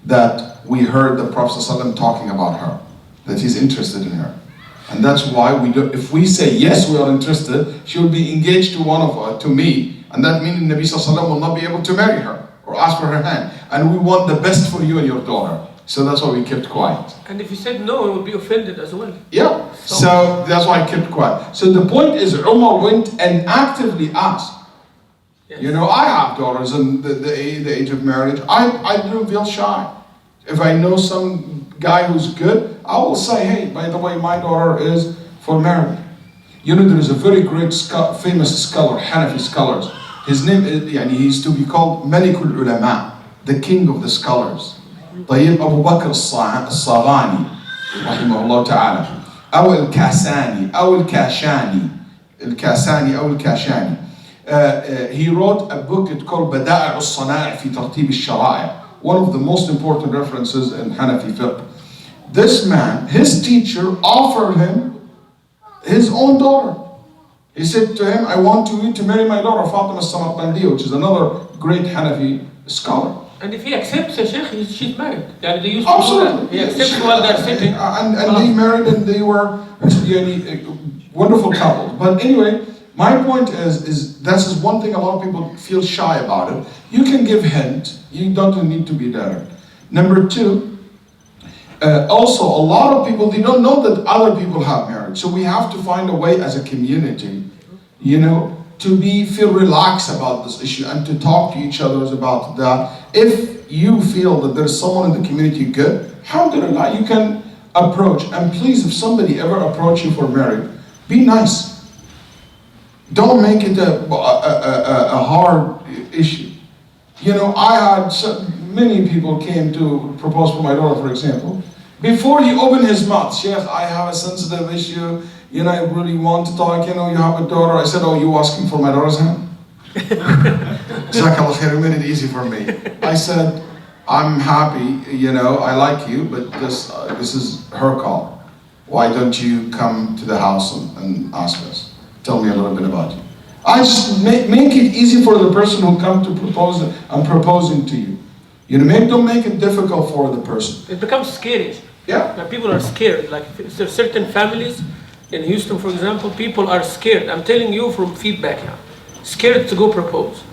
That we heard the Prophet ﷺ talking about her, that he's interested in her. And that's why if we say yes, we are interested, she will be engaged to me, and that means Nabi ﷺ will not be able to marry her or ask for her hand. And we want the best for you and your daughter. So that's why we kept quiet. And if you said no, it would be offended as well. Yeah, so that's why I kept quiet. So the point is, Umar went and actively asked. Yes. I have daughters in the age of marriage. I don't feel shy. If I know some guy who's good, I will say, hey, by the way, my daughter is for marriage. There is a very great famous scholar, Hanafi scholars. His name is, he used to be called Malikul Ulama, the king of the scholars. طيب أبو بكر الصغاني رحمه الله تعالى أو الكاساني أو الكاشاني he wrote a book called بدائع الصنائع في ترتيب الشرائع, one of the most important references in Hanafi fiqh. This man, his teacher, offered him his own daughter. He said to him, I want you to marry my daughter Fatima al-Samarqandi, which is another great Hanafi scholar. And if he accepts a Shaykh, she's married. They used to absolutely. He accepts while they're sitting. And they married and they were wonderful couple. But anyway, my point is this is one thing a lot of people feel shy about it. You can give hint. You don't need to be direct. Number two, also a lot of people, they don't know that other people have marriage. So we have to find a way as a community, to feel relaxed about this issue and to talk to each other about that. If you feel that there's someone in the community good, alhamdulillah, you can approach. And please, if somebody ever approach you for marriage, be nice. Don't make it a hard issue. I had many people came to propose for my daughter, for example. Before he opened his mouth, Shaykh, I have a sensitive issue. I really want to talk. You have a daughter. I said, oh, you asking for my daughter's hand? JazakaAllah Khair, you made it easy for me. I said, I'm happy, I like you, but this is her call. Why don't you come to the house and ask us? Tell me a little bit about you. I just make it easy for the person who come to propose. I'm proposing to you. Don't make it difficult for the person. It becomes scary. Yeah. Like people are scared. Like there's certain families in Houston, for example, people are scared. I'm telling you from feedback now. Scared to go propose.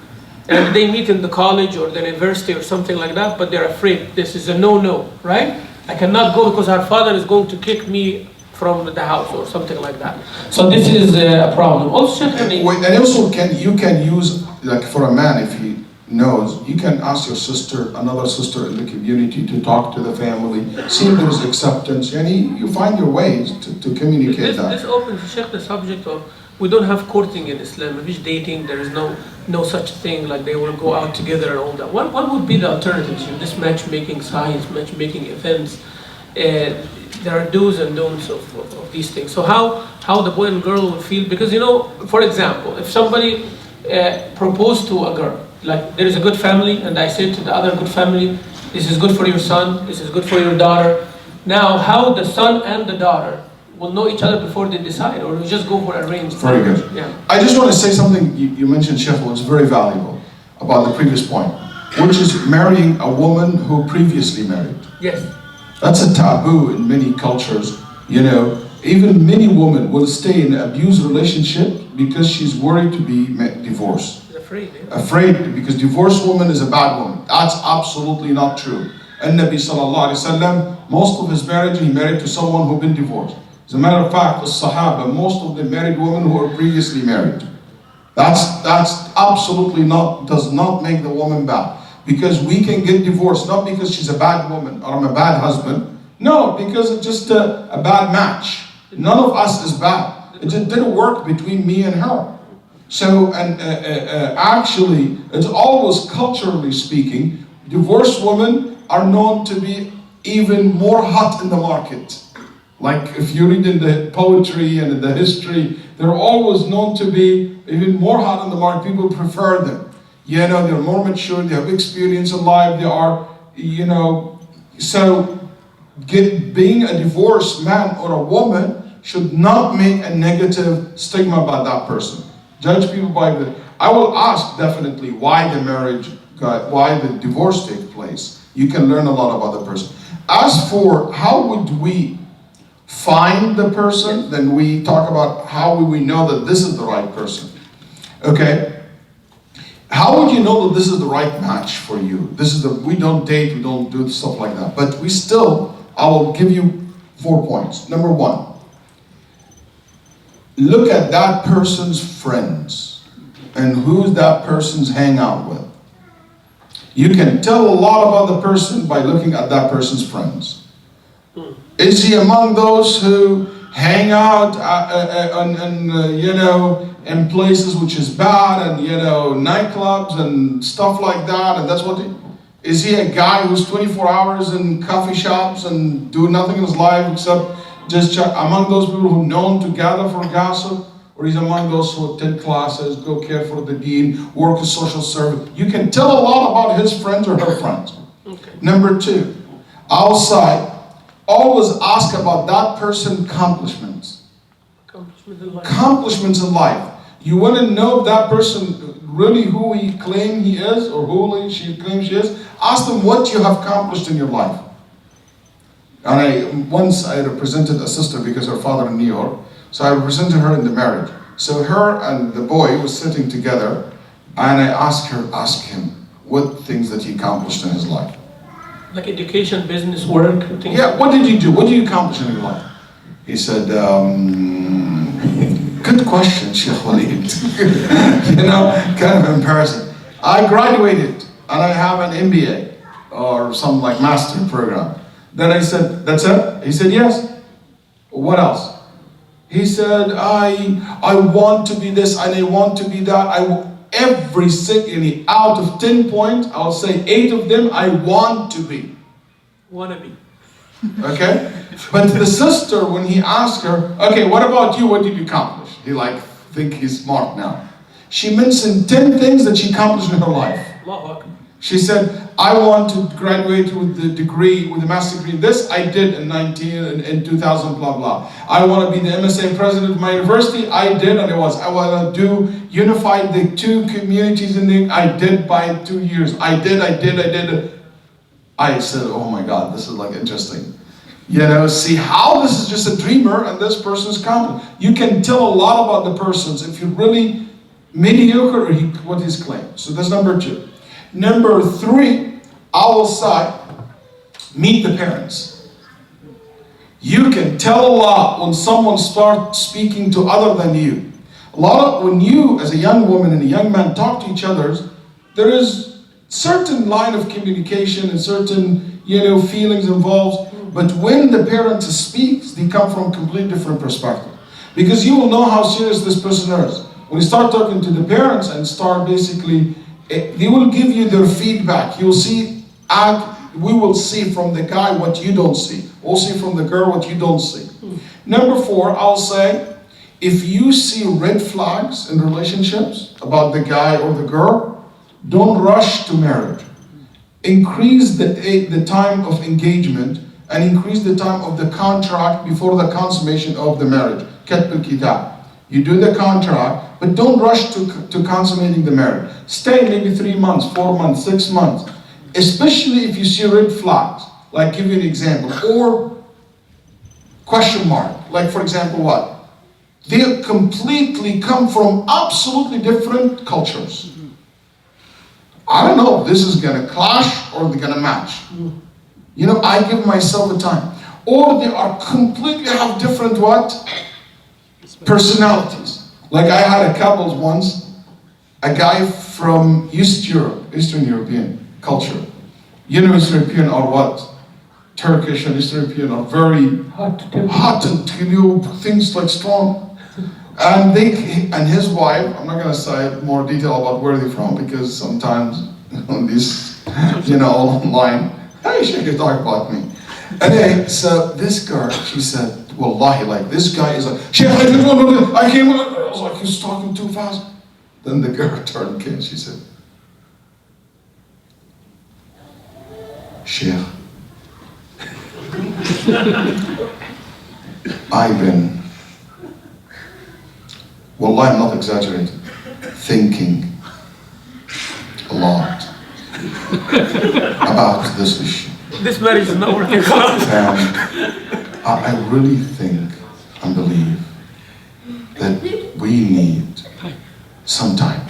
And they meet in the college or the university or something like that, but they're afraid. This is a no-no, right? I cannot go because our father is going to kick me from the house or something like that. So this is a problem. Also, and also you can use, like for a man, if he knows, you can ask your sister, another sister in the community to talk to the family, see if there's acceptance, and you find your ways to communicate that. This opens, Shaykh, the subject of, we don't have courting in Islam. If it's dating, there is no such thing, like they will go out together and all that. What would be the alternatives? This matchmaking sites, matchmaking events, there are do's and don'ts of these things. So how the boy and girl will feel, because for example, if somebody proposed to a girl, like there is a good family, and I said to the other good family, this is good for your son, this is good for your daughter. Now, how the son and the daughter will know each other before they decide, or we just go for arranged? Very good. Yeah. I just want to say something you mentioned, Shaykh, was very valuable about the previous point. which is marrying a woman who previously married. Yes. That's a taboo in many cultures, you know. Even many women will stay in an abusive relationship because she's worried to be divorced. She's afraid. Yeah. Afraid, because divorced woman is a bad woman. That's absolutely not true. And Nabi sallallahu alaihi wasallam, most of his marriage, he married to someone who'd been divorced. As a matter of fact, the Sahaba, most of the married women who were previously married. That's absolutely not, does not make the woman bad. Because we can get divorced, not because she's a bad woman or I'm a bad husband. No, because it's just a bad match. None of us is bad. It just didn't work between me and her. So, and actually, it's always culturally speaking, divorced women are known to be even more hot in the market. Like if you read in the poetry and in the history, they're always known to be even more hot in the market. People prefer them. You know, they're more mature, they have experience in life, they are, you know, so being a divorced man or a woman should not make a negative stigma about that person. Judge people by the, I will ask definitely why the marriage, why the divorce takes place. You can learn a lot about the person. As for how would we find the person, then we talk about how will we know that this is the right person. Okay? How would you know that this is the right match for you? This is the, we don't date, we don't do stuff like that. But we still, I will give you 4 points. Number 1, look at that person's friends and who that person's hang out with. You can tell a lot about the person by looking at that person's friends. Is he among those who hang out you know, in places which is bad and, you know, nightclubs and stuff like that, and that's what is he a guy who's 24 hours in coffee shops and do nothing in his life except just among those people who are known to gather for gossip, or he's among those who attend classes, go care for the deen, work as social service? You can tell a lot about his friends or her friends. Okay. Number 2, outside, always ask about that person's accomplishments. Accomplishments in life. You want to know if that person really who he claims he is or who she claims she is. Ask them what you have accomplished in your life. And once I represented a sister because her father in New York, so I represented her in the marriage. So her and the boy was sitting together, and I asked him what things that he accomplished in his life. Like education, business, work, things. Yeah, what did you do? What did you accomplish in your life? He said, good question, Sheikh Waleed. You know, kind of embarrassing. I graduated and I have an MBA or some like master program. Then I said, that's it? He said, yes. What else? He said, I want to be this and I want to be that. Every single, out of 10 points, I'll say 8 of them I want to be. Wanna be. Okay? But the sister, when he asked her, okay, what about you? What did you accomplish? He like, think he's smart now. She mentioned 10 things that she accomplished in her life. She said, I want to graduate with the degree, with the master degree. This I did in 2000, blah, blah. I want to be the MSA president of my university. I did, and it was. I want to do unify the 2 communities in the, I did by 2 years. I did. I said, oh my God, this is like interesting. You know, see how this is just a dreamer and this person's competent. You can tell a lot about the persons if you're really mediocre or what he's claimed. So that's number 2. Number 3, outside, meet the parents. You can tell a lot when someone starts speaking to other than you. A lot of, when you as a young woman and a young man talk to each other, there is certain line of communication and certain, you know, feelings involved. But when the parent speaks, they come from a completely different perspective. Because you will know how serious this person is. When you start talking to the parents and start basically, they will give you their feedback. You'll see, we will see from the guy what you don't see. We'll see from the girl what you don't see. Number 4, I'll say, if you see red flags in relationships about the guy or the girl, don't rush to marriage. Increase the time of engagement and increase the time of the contract before the consummation of the marriage. Katb al-kitab. You do the contract, but don't rush to consummating the marriage. Stay maybe 3 months, 4 months, 6 months. Especially if you see red flags. Like, give you an example. Or question mark. Like, for example, what? They completely come from absolutely different cultures. I don't know if this is gonna clash or they're gonna match. You know, I give myself a time. Or they are completely have different what? Personalities. Like I had a couple once, a guy from Eastern European culture. You know, Eastern European are what? Turkish and Eastern European are very hot and things like strong. And his wife, I'm not gonna say more detail about where they're from because sometimes on this, you know, online, hey, she can talk about me. Anyway, so this girl, she said, wallahi, like this guy is like, Shaykh, I came, I was like, he's talking too fast. Then the girl turned to she said, Shaykh, I've been, wallahi, I'm not exaggerating, thinking a lot about this issue. This marriage is not working out. And I really think and believe that we need some time.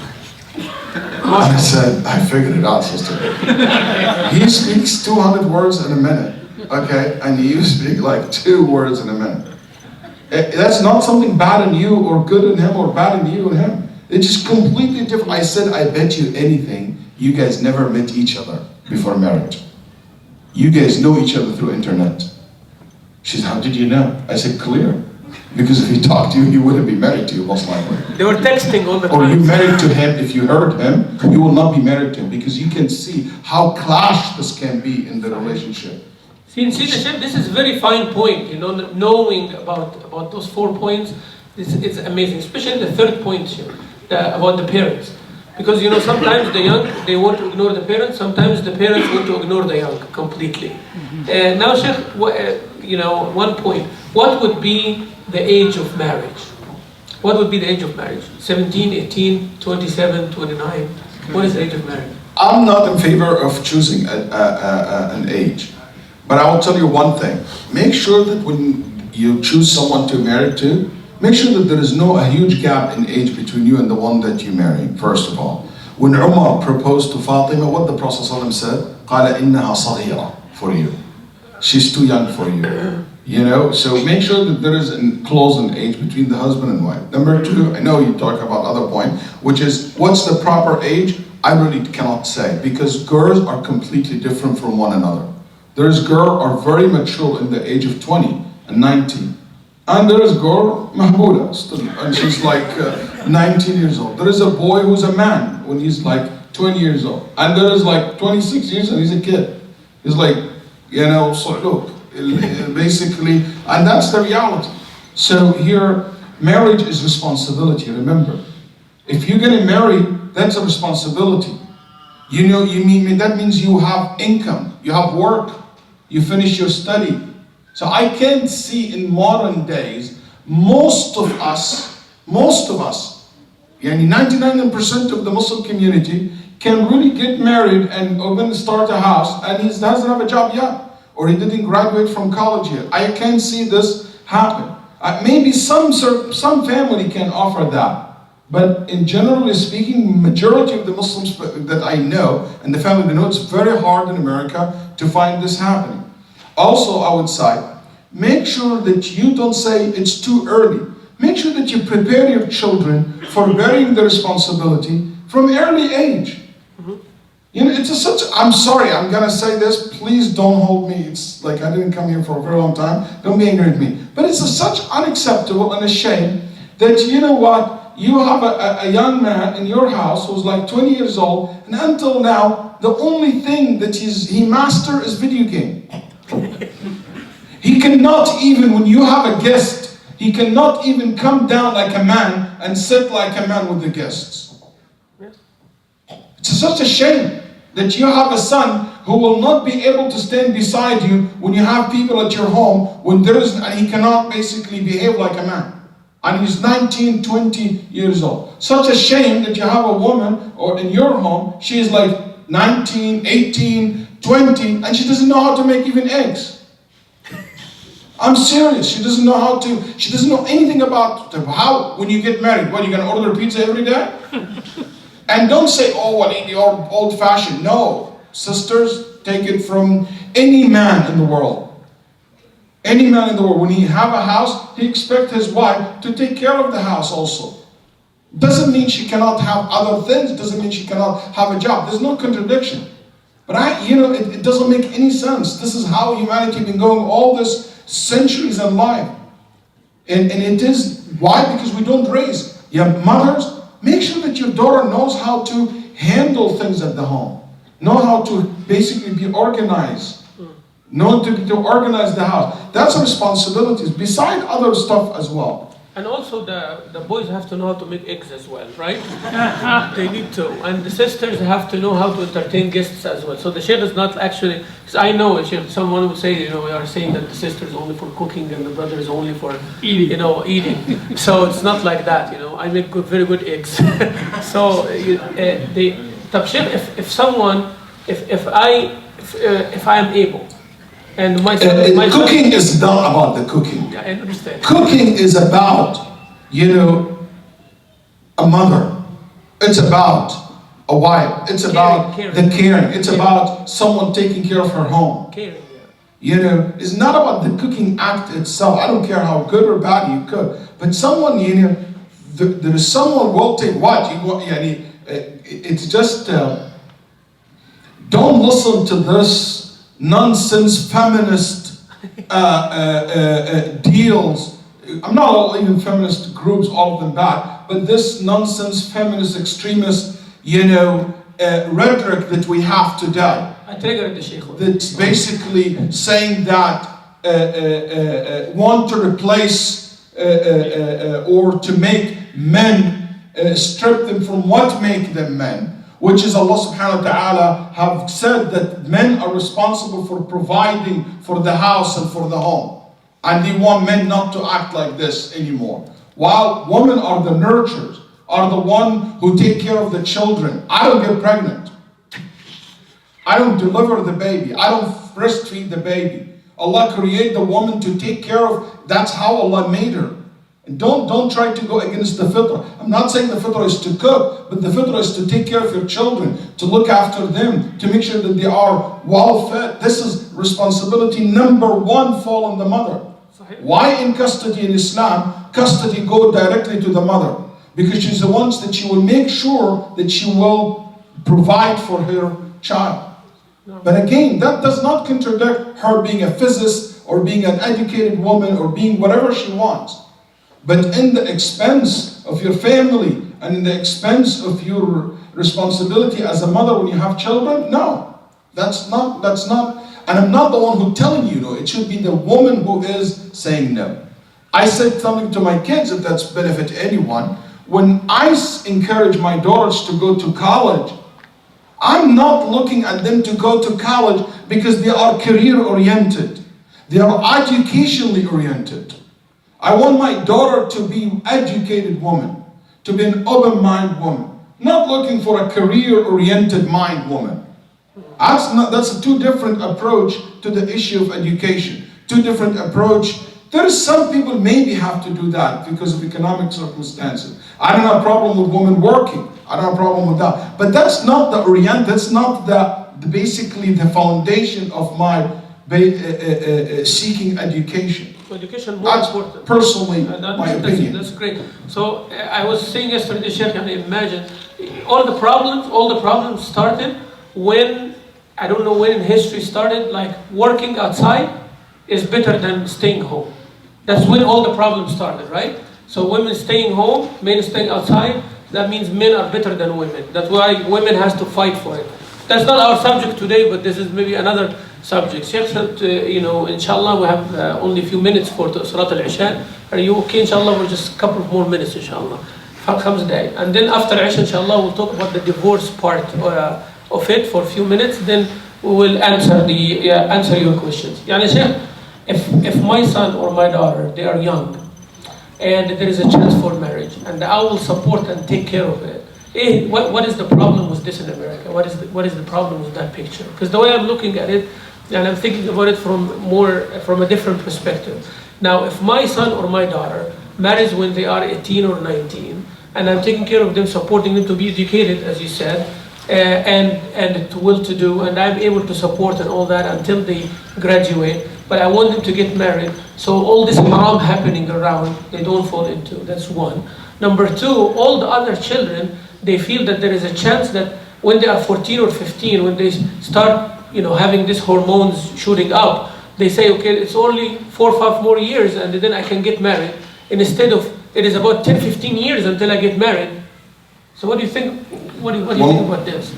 And I said, I figured it out, sister. He speaks 200 words in a minute, okay? And you speak like 2 words in a minute. That's not something bad in you or good in him or bad in you and him. It's just completely different. I said, I bet you anything, you guys never met each other before marriage. You guys know each other through internet. She said, how did you know? I said, clear. Because if he talked to you, he wouldn't be married to you, most likely. They were texting all the time. Or you married to him, if you heard him, you will not be married to him. Because you can see how clash this can be in the relationship. See, this is a very fine point, you know, knowing about those 4 points, it's amazing. Especially the 3rd point, about the parents. Because, you know, sometimes the young, they want to ignore the parents, sometimes the parents want to ignore the young completely. Now, Shaykh, you know, 1 point. What would be the age of marriage? What would be the age of marriage? 17, 18, 27, 29? What is the age of marriage? I'm not in favor of choosing an age. But I will tell you one thing. Make sure that when you choose someone to marry to, make sure that there is a huge gap in age between you and the one that you marry, first of all. When Umar proposed to Fatima, what the Prophet ﷺ said? قَالَ إِنَّهَا صَغِيرَةٌ for you. She's too young for you. You know, so make sure that there is a close in age between the husband and wife. Number 2, I know you talk about other point, which is, what's the proper age? I really cannot say, because girls are completely different from one another. There's girls are very mature in the age of 20 and 19. And there is girl, Mahmoudah, still, and she's like 19 years old. There is a boy who's a man when he's like 20 years old. And there is like 26 years and he's a kid. He's like, you know, so look, basically, and that's the reality. So here, marriage is responsibility, remember. If you're getting married, that's a responsibility. You know, that means you have income, you have work, you finish your study. So I can't see in modern days, most of us, 99% of the Muslim community can really get married and start a house, and he doesn't have a job yet, or he didn't graduate from college yet. I can't see this happen. Maybe some family can offer that. But in generally speaking, majority of the Muslims that I know, and the family that know, it's very hard in America to find this happening. Also, I would say, make sure that you don't say it's too early. Make sure that you prepare your children for bearing the responsibility from early age. You know, I'm sorry, I'm gonna say this, please don't hold me. It's like I didn't come here for a very long time. Don't be angry with me. But it's such unacceptable and a shame that, you know what, you have a young man in your house who's like 20 years old, and until now, the only thing that he masters is video game. He cannot even, when you have a guest, he cannot even come down like a man and sit like a man with the guests. It's such a shame that you have a son who will not be able to stand beside you when you have people at your home, when there is, and he cannot basically behave like a man. And he's 19, 20 years old. Such a shame that you have a woman, or in your home, she is like 19, 18, 20, and she doesn't know how to make even eggs. I'm serious. She doesn't know how to, she doesn't know anything about how, when you get married, what, you're going to order pizza every day? And don't say, oh, well, you're old-fashioned. No, sisters, take it from any man in the world. Any man in the world, when he have a house, he expects his wife to take care of the house also. Doesn't mean she cannot have other things. Doesn't mean she cannot have a job. There's no contradiction. But it doesn't make any sense. This is how humanity been going all this centuries in life. And it is, why? Because we don't raise. Your mothers, make sure that your daughter knows how to handle things at the home. Know how to basically be organized. Know to organize the house. That's a responsibility, beside other stuff as well. And also the boys have to know how to make eggs as well, right? They need to. And the sisters have to know how to entertain guests as well. So the Shaykh is not actually, because I know a Shaykh, someone would say, we are saying that the sister is only for cooking and the brother is only for eating. Eating. So it's not like that, I make very good eggs. So طب Shaykh, if I am able, and my cooking is not about the cooking. I understand. Cooking is about, a mother. It's about a wife. It's about the caring. It's about someone taking care of her home. Caring, yeah. It's not about the cooking act itself. I don't care how good or bad you cook. But someone, there is someone will take what? It's just, don't listen to this nonsense feminist deals. I'm not all even feminist groups, all of them bad, but this nonsense feminist extremist, rhetoric that we have today. I triggered the Shaykh. That's basically saying that want to replace or to make men, strip them from what make them men. Which is Allah subhanahu wa ta'ala have said that men are responsible for providing for the house and for the home. And they want men not to act like this anymore. While women are the nurturers, are the one who take care of the children. I don't get pregnant. I don't deliver the baby. I don't breastfeed the baby. Allah created the woman to take care of, that's how Allah made her. Don't try to go against the fitrah. I'm not saying the fitrah is to cook, but the fitrah is to take care of your children, to look after them, to make sure that they are well fed. This is responsibility number one, fall on the mother. Why in custody in Islam, custody go directly to the mother? Because she's the one that she will make sure that she will provide for her child. But again, that does not contradict her being a physicist or being an educated woman or being whatever she wants. But in the expense of your family and in the expense of your responsibility as a mother when you have children, no. That's not, and I'm not the one who's telling you no. It should be the woman who is saying no. I said something to my kids, if that's benefit anyone. When I encourage my daughters to go to college, I'm not looking at them to go to college because they are career oriented. They are educationally oriented. I want my daughter to be an educated woman, to be an open-minded woman, not looking for a career-oriented mind woman. That's a two different approach to the issue of education. Two different approach. There is some people maybe have to do that because of economic circumstances. I don't have a problem with women working. I don't have a problem with that. But that's not the that's not basically the foundation of my seeking education. Education more important. Personally, my opinion. That's great. So I was saying yesterday, Shaykh, imagine all the problems started when, I don't know when in history started, like working outside is better than staying home. That's when all the problems started, right? So women staying home, men staying outside, that means men are better than women. That's why women has to fight for it. That's not our subject today, but this is maybe another subject. Shaykh said, inshallah, we have only a few minutes for Salat al-Isha. Are you okay, inshallah, for just a couple of more minutes, inshallah? Comes day. And then after Isha, inshallah, we'll talk about the divorce part of it for a few minutes. Then we will answer your questions. Yani Shaykh, if my son or my daughter, they are young, and there is a chance for marriage, and I will support and take care of it. What is the problem with this in America? What is the problem with that picture? Because the way I'm looking at it, and I'm thinking about it from a different perspective. Now, if my son or my daughter marries when they are 18 or 19, and I'm taking care of them, supporting them to be educated, as you said, and well-to-do, and I'm able to support and all that until they graduate, but I want them to get married, so all this haram happening around, they don't fall into. That's one. Number two, all the other children, they feel that there is a chance that when they are 14 or 15, when they start having these hormones shooting up, they say, okay, it's only 4 or 5 more years and then I can get married, instead of it is about 10, 15 years until I get married. So what do you think? What do you think about this?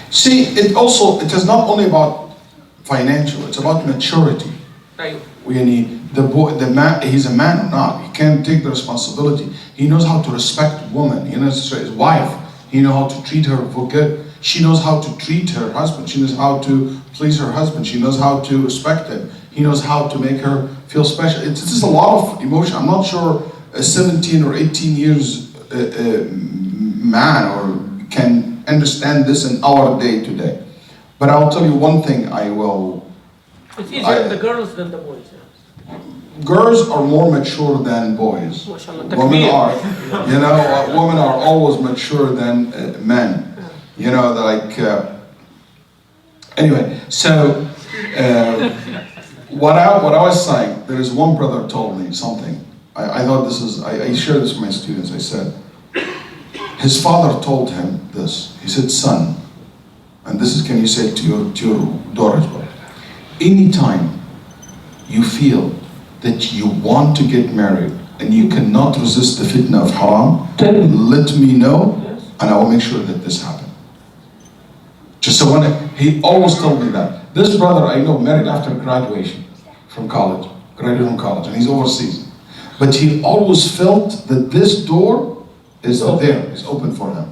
See, it is not only about financial, it's about maturity. Right. The man, he's a man or not, he can't take the responsibility. He knows how to respect woman, he knows his wife, he knows how to treat her for good. She knows how to treat her husband, she knows how to please her husband, she knows how to respect him, he knows how to make her feel special. It's just a lot of emotion. I'm not sure a 17 or 18 years man or can understand this in our day to day. But I'll tell you one thing It's easier in the girls than the boys. Girls are more mature than boys. Women are always mature than men. Anyway, so what I was saying, there is one brother told me something. I thought I share this with my students. I said, his father told him this. He said, son, and this is, can you say to your daughter as well, anytime you feel that you want to get married and you cannot resist the fitna of haram, let me know and I will make sure that this happens. Just so he always told me that. This brother I know married after graduated from college, and he's overseas. But he always felt that this door is open for him.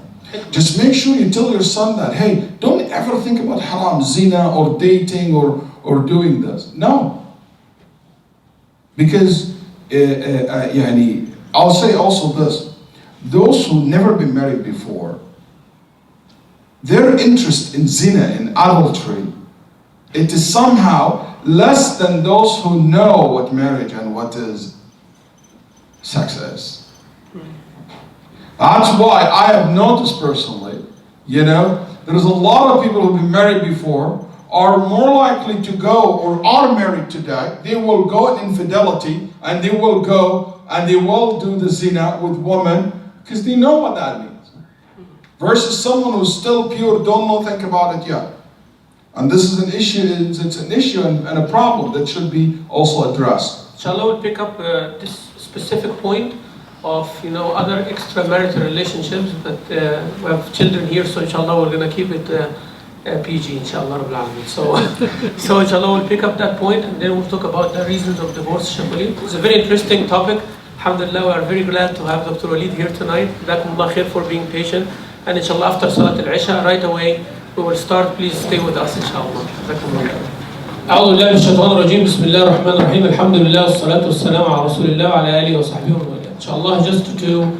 Just make sure you tell your son that, hey, don't ever think about haram, zina, or dating, or doing this. No. Because, I'll say also this, those who never been married before, their interest in zina, in adultery, it is somehow less than those who know what marriage and what is sex is. That's why I have noticed personally, there's a lot of people who've been married before are more likely to go, or are married today, they will go in infidelity, and they will go and they will do the zina with women because they know what that means. Versus someone who's still pure, don't know, think about it yet. And this is an issue, it's an issue and a problem that should be also addressed. Inshallah, we'll pick up this specific point of other extramarital relationships, but we have children here, so inshallah we're going to keep it PG, inshallah Rabbil Alameen. So inshallah we'll pick up that point and then we'll talk about the reasons of divorce, Shaykh Waleed. It's a very interesting topic. Alhamdulillah, we are very glad to have Dr. Waleed here tonight. JazakaAllah Khair for being patient. And inshallah after Salat al-Isha, right away, we will start. Please stay with us, inshallah. أعوذ بالله من الشيطان الرجيم بسم الله الرحمن الرحيم الحمد لله والصلاة والسلام على رسول الله وعلى آله وصحبه ومن والاه. Inshallah, just to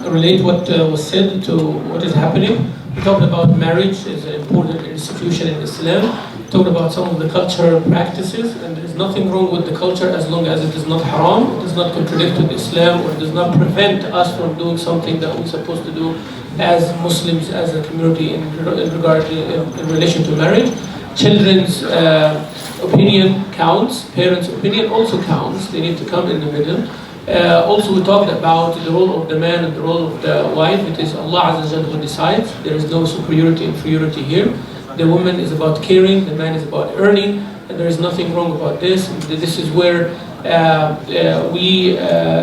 relate what was said to what is happening. We talked about marriage as an important institution in Islam. We talked about some of the cultural practices, and there is nothing wrong with the culture as long as it is not haram, it does not contradict with Islam, or does not prevent us from doing something that we're supposed to do as Muslims, as a community in relation to marriage. Children's opinion counts, parents' opinion also counts, they need to come in the middle. Also we talked about the role of the man and the role of the wife. It is Allah Azza wa Jalla who decides. There is no superiority, inferiority here. The woman is about caring, the man is about earning, and there is nothing wrong about this. This is where we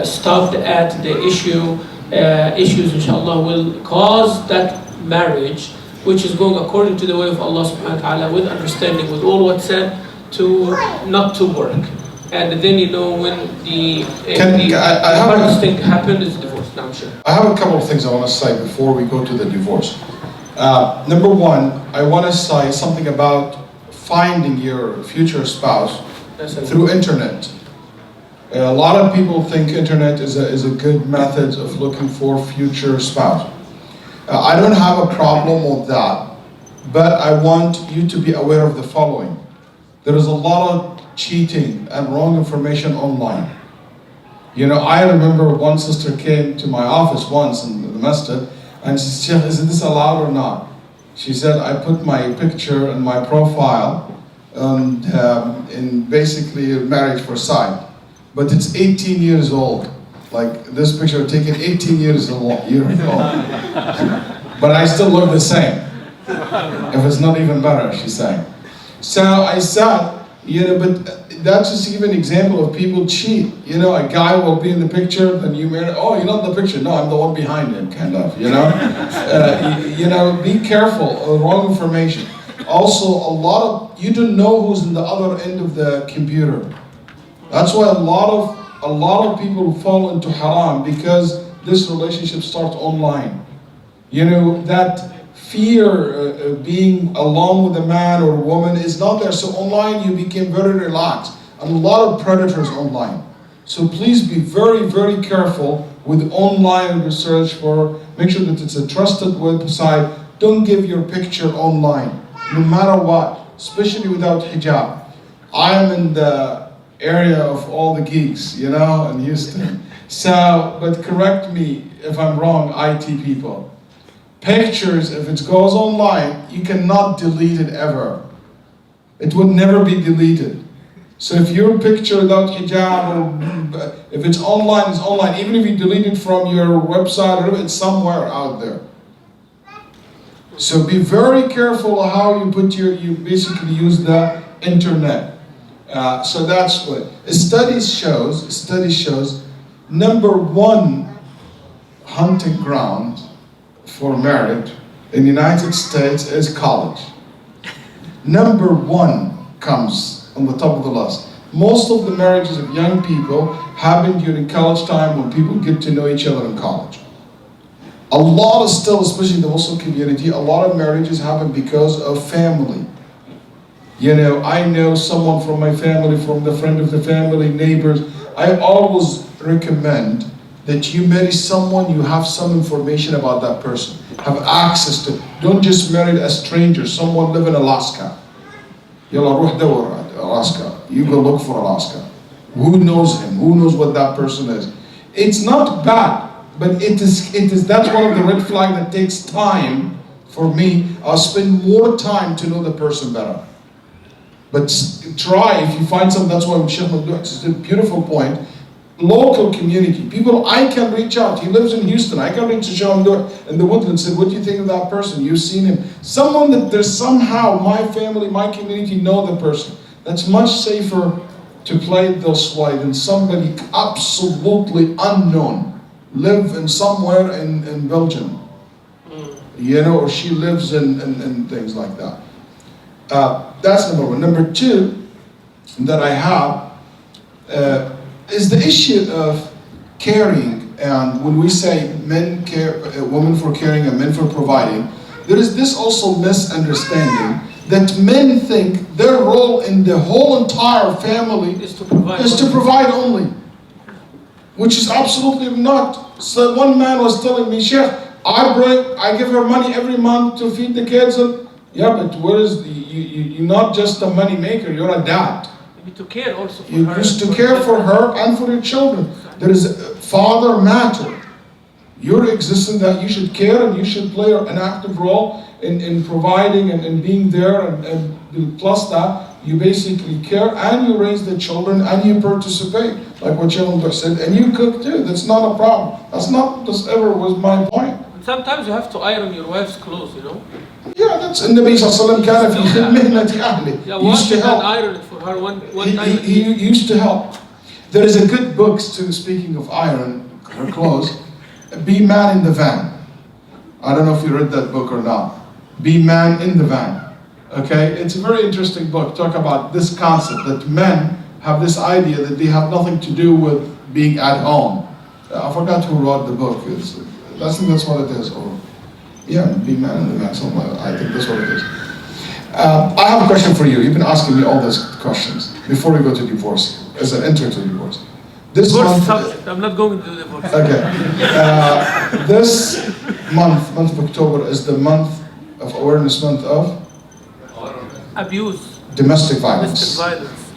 stopped at the issues inshallah will cause that marriage, which is going according to the way of Allah subhanahu wa ta'ala, with understanding, with all what's said, to not to work. And then when the hardest thing happened is divorce. Now I'm sure. I have a couple of things I want to say before we go to the divorce. Number one, I want to say something about finding your future spouse through internet. A lot of people think internet is a good method of looking for future spouse. I don't have a problem with that, but I want you to be aware of the following. There is a lot of cheating and wrong information online. You know, I remember one sister came to my office once in the Masjid and she said, "Is this allowed or not?" She said, "I put my picture and my profile and in basically marriage for sight, but it's 18 years old. Like this picture taken 18 years ago, but I still look the same. If it's not even better," she's saying. So I said, you know, but that's just even an example of people cheat. You know, a guy will be in the picture, then you marry, "Oh, you're not in the picture." "No, I'm the one behind him," kind of, you know. You know, be careful of wrong information. Also, you don't know who's in the other end of the computer. That's why a lot of people fall into haram, because this relationship starts online. You know, that fear of being alone with a man or a woman is not there. So online you became very relaxed, and a lot of predators online. So please be very, very careful with online research. Make sure that it's a trusted website. Don't give your picture online, no matter what, especially without hijab. I am in the area of all the geeks, you know, in Houston. So, but correct me if I'm wrong, IT people. Pictures, if it goes online, you cannot delete it ever. It would never be deleted. So if your picture without hijab, or if it's online, it's online. Even if you delete it from your website, or it's somewhere out there. So be very careful how you basically use the internet. So that's what studies shows. Number one hunting ground for marriage in the United States is college. Number one comes on the top of the list. Most of the marriages of young people happen during college time, when people get to know each other in college. A lot of still, especially in the Muslim community, a lot of marriages happen because of family. You know, I know someone from my family, from the friend of the family, neighbors. I always recommend that you marry someone you have some information about that person, have access to. Don't just marry a stranger, someone live in Alaska. Yalla ruh dawar Alaska. You go look for Alaska. Who knows him? Who knows what that person is? It's not bad, but it is that's one of the red flags that takes time for me. I'll spend more time to know the person better. But try, if you find something, that's why Shaykh Mamdouh, it's a beautiful point. Local community, people I can reach out. He lives in Houston. I can reach to Shaykh Mamdouh in the Woodlands. Say, "What do you think of that person? You've seen him." Someone that there's somehow my family, my community know the person. That's much safer to play it this way than somebody absolutely unknown, live in somewhere in Belgium, you know, or she lives in things like that. That's number one. Number two that I have is the issue of caring. And when we say men care, women for caring and men for providing, there is this also misunderstanding that men think their role in the whole entire family is to provide only, which is absolutely not. So one man was telling me, "Sheikh, I give her money every month to feed the kids." And yeah, but where is you're not just a money maker, you're a dad. You need to care also for you her. You used to care for her and for your children. There is a father matter. Your existence that you should care, and you should play an active role in providing and being there, and plus that, you basically care and you raise the children and you participate, like what Shaykh said, and you cook too. That's not a problem. That's ever was my point. Sometimes you have to iron your wife's clothes, you know? Yeah, that's in the Nabi Sallallahu Alaihi Wasallam. Yeah, wash it and iron it for her one time. He used to help. There is a good book, speaking of iron her clothes, Be Man in the Van. I don't know if you read that book or not. Be Man in the Van. Okay, it's a very interesting book. Talk about this concept that men have this idea that they have nothing to do with being at home. I forgot who wrote the book. I think that's what it is. Or, yeah, Be Man in the Van. Something like that. I think that's what it is. I have a question for you. You've been asking me all these questions before we go to divorce, as an intro to divorce. This Divorce month, subject. I'm not going to do divorce. okay. This month of October, is the month of awareness month of Abuse. domestic violence. Domestic violence.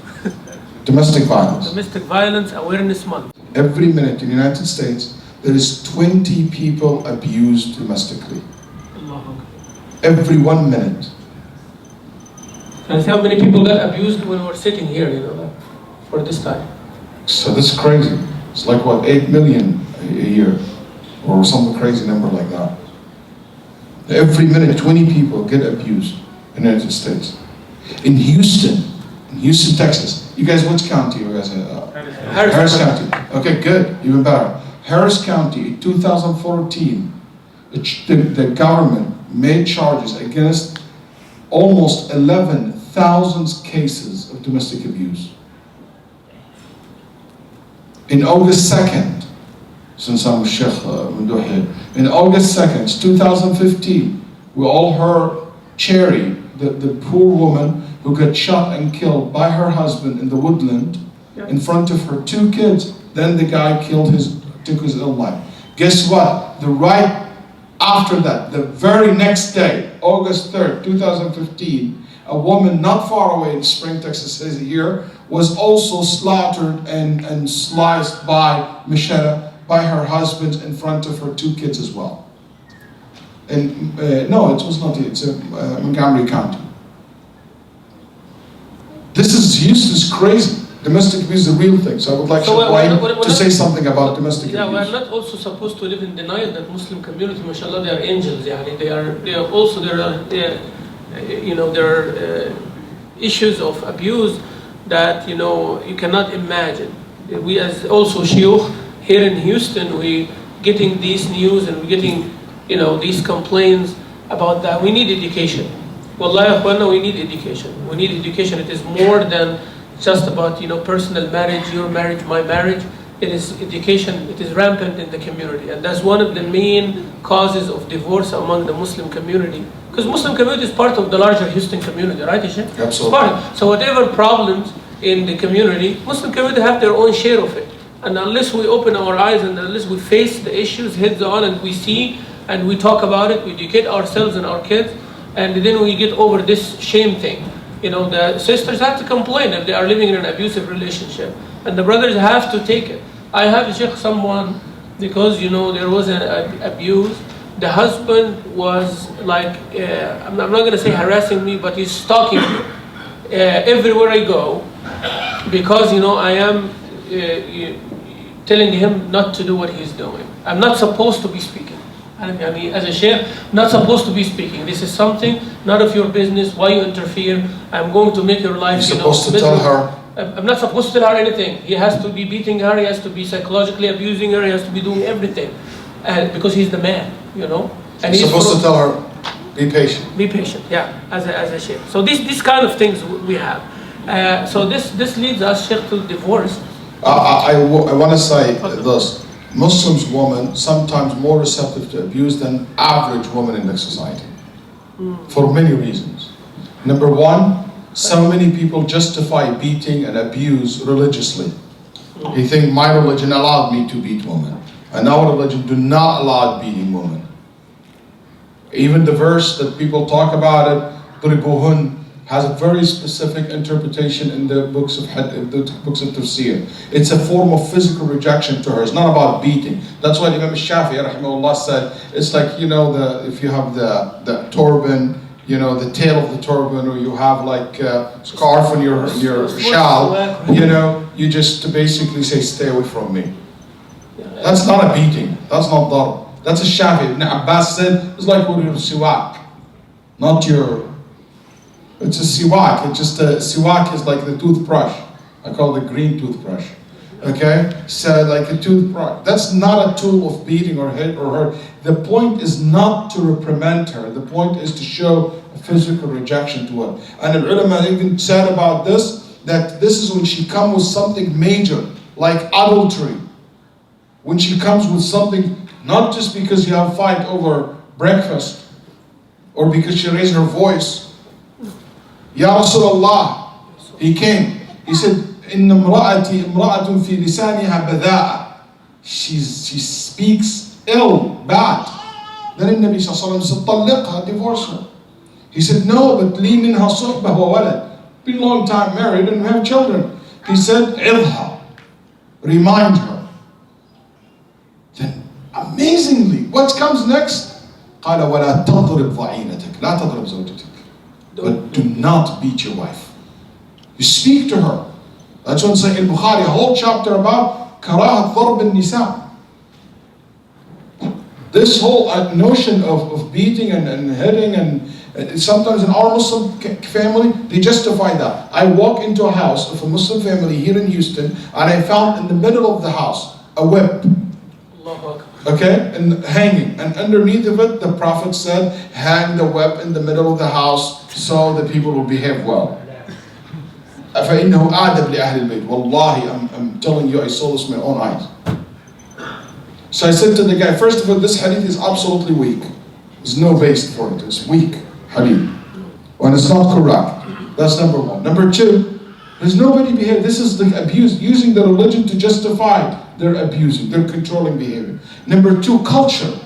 Domestic violence. Domestic violence awareness month. Every minute in the United States, there is 20 people abused domestically. Every 1 minute. And how many people got abused when we were sitting here, for this time? So this is crazy. It's like what, 8 million a year, or some crazy number like that. Every minute, 20 people get abused in the United States. In Houston, Texas. You guys, which county? You guys, Harris County. Okay, good, even better. Harris County, in 2014, the government made charges against almost 11,000 cases of domestic abuse. In August 2nd, since I'm with Shaykh Mamdouh here, in August 2nd, 2015, we all heard Cherry, the poor woman who got shot and killed by her husband in the woodland in front of her 2 kids. Then the guy took his own life. Guess what? Right after that, the very next day, August 3rd, 2015, a woman not far away in Spring, Texas, here, was also slaughtered and sliced by machete by her husband in front of her 2 kids as well. And no, it was not. It's Montgomery County. This is Houston's crazy. Domestic abuse is a real thing. So I would like to say something about domestic abuse. Yeah, we are not also supposed to live in denial that Muslim community, mashallah, they are angels. They are also there are issues of abuse that you cannot imagine. We as also Shuykh here in Houston, we getting these news and we getting these complaints about that. We need education. Wallahi akhwana, we need education. We need education. It is more than just about personal marriage, your marriage, my marriage. It is education. It is rampant in the community, and that's one of the main causes of divorce among the Muslim community. Because Muslim community is part of the larger Houston community, right, Shaykh? Absolutely. So whatever problems in the community, Muslim community have their own share of it. And unless we open our eyes and unless we face the issues heads on and we see and we talk about it, we educate ourselves and our kids, and then we get over this shame thing. The sisters have to complain if they are living in an abusive relationship, and the brothers have to take it. I have Shaykh someone, because there was an abuse. The husband was like, I'm not going to say harassing me, but he's stalking me everywhere I go, because I am telling him not to do what he's doing. I'm not supposed to be speaking. I mean, as a Shaykh, not supposed to be speaking. This is something not of your business. Why you interfere? I'm going to make your life. You're supposed to tell her. I'm not supposed to tell her anything. He has to be beating her. He has to be psychologically abusing her. He has to be doing everything, because he's the man, And You're supposed to tell her, be patient. Be patient, yeah, as a Shaykh. So these kind of things we have. So this leads us, Shaykh, to divorce. I want to say this. Muslims women sometimes more receptive to abuse than average women in the society. For many reasons. Number one, so many people justify beating and abuse religiously. They think my religion allowed me to beat women, and our religion do not allow beating women. Even the verse that people talk about it, "Duribuhun," has a very specific interpretation in the books of tafsir. It's a form of physical rejection to her. It's not about beating. That's why Imam Shafi'i rahimahullah said, it's like, if you have the turban, the tail of the turban, or you have like a scarf on your shawl, you just basically say, stay away from me. That's not a beating. That's not darb. That's a Shafi'i. Ibn Abbas said, it's like your siwak, not your... It's a siwak. It's just a siwak is like the toothbrush. I call it the green toothbrush. Okay? So like a toothbrush. That's not a tool of beating or hit or hurt. The point is not to reprimand her. The point is to show a physical rejection to her. And the ulama even said about this, that this is when she comes with something major, like adultery. When she comes with something, not just because you have a fight over breakfast, or because she raised her voice. Ya Rasulullah, he came. He said, إن امرأتي امرأة في لسانها بذاءة. She speaks ill, bad. Then the Nabi sallallahu alayhi wa sallam said, طلقها, divorce her. He said, no, but لي منها صحبة وولد. Been a long time married and have children. He said, عظها, remind her. Then amazingly, what comes next? قال ولا تضرب ضعينتك, لا تضرب زوجتك. But do not beat your wife. You speak to her. That's what Sahih Bukhari, a whole chapter about كراهة ضرب النساء. This whole notion of beating and hitting, and sometimes in our Muslim family, they justify that. I walk into a house of a Muslim family here in Houston, and I found in the middle of the house a whip. Okay, and hanging, and underneath of it, the Prophet said, hang the whip in the middle of the house so that people will behave well. فإنه أعدب لأهل البيت. Wallahi, I'm telling you, I saw this with my own eyes. So I said to the guy, first of all, this hadith is absolutely weak. There's no base for it. It's weak hadith. When it's not correct. That's number one. Number two, there's nobody behaving. This is the abuse, using the religion to justify their abusing, their controlling behavior. Number two, culture.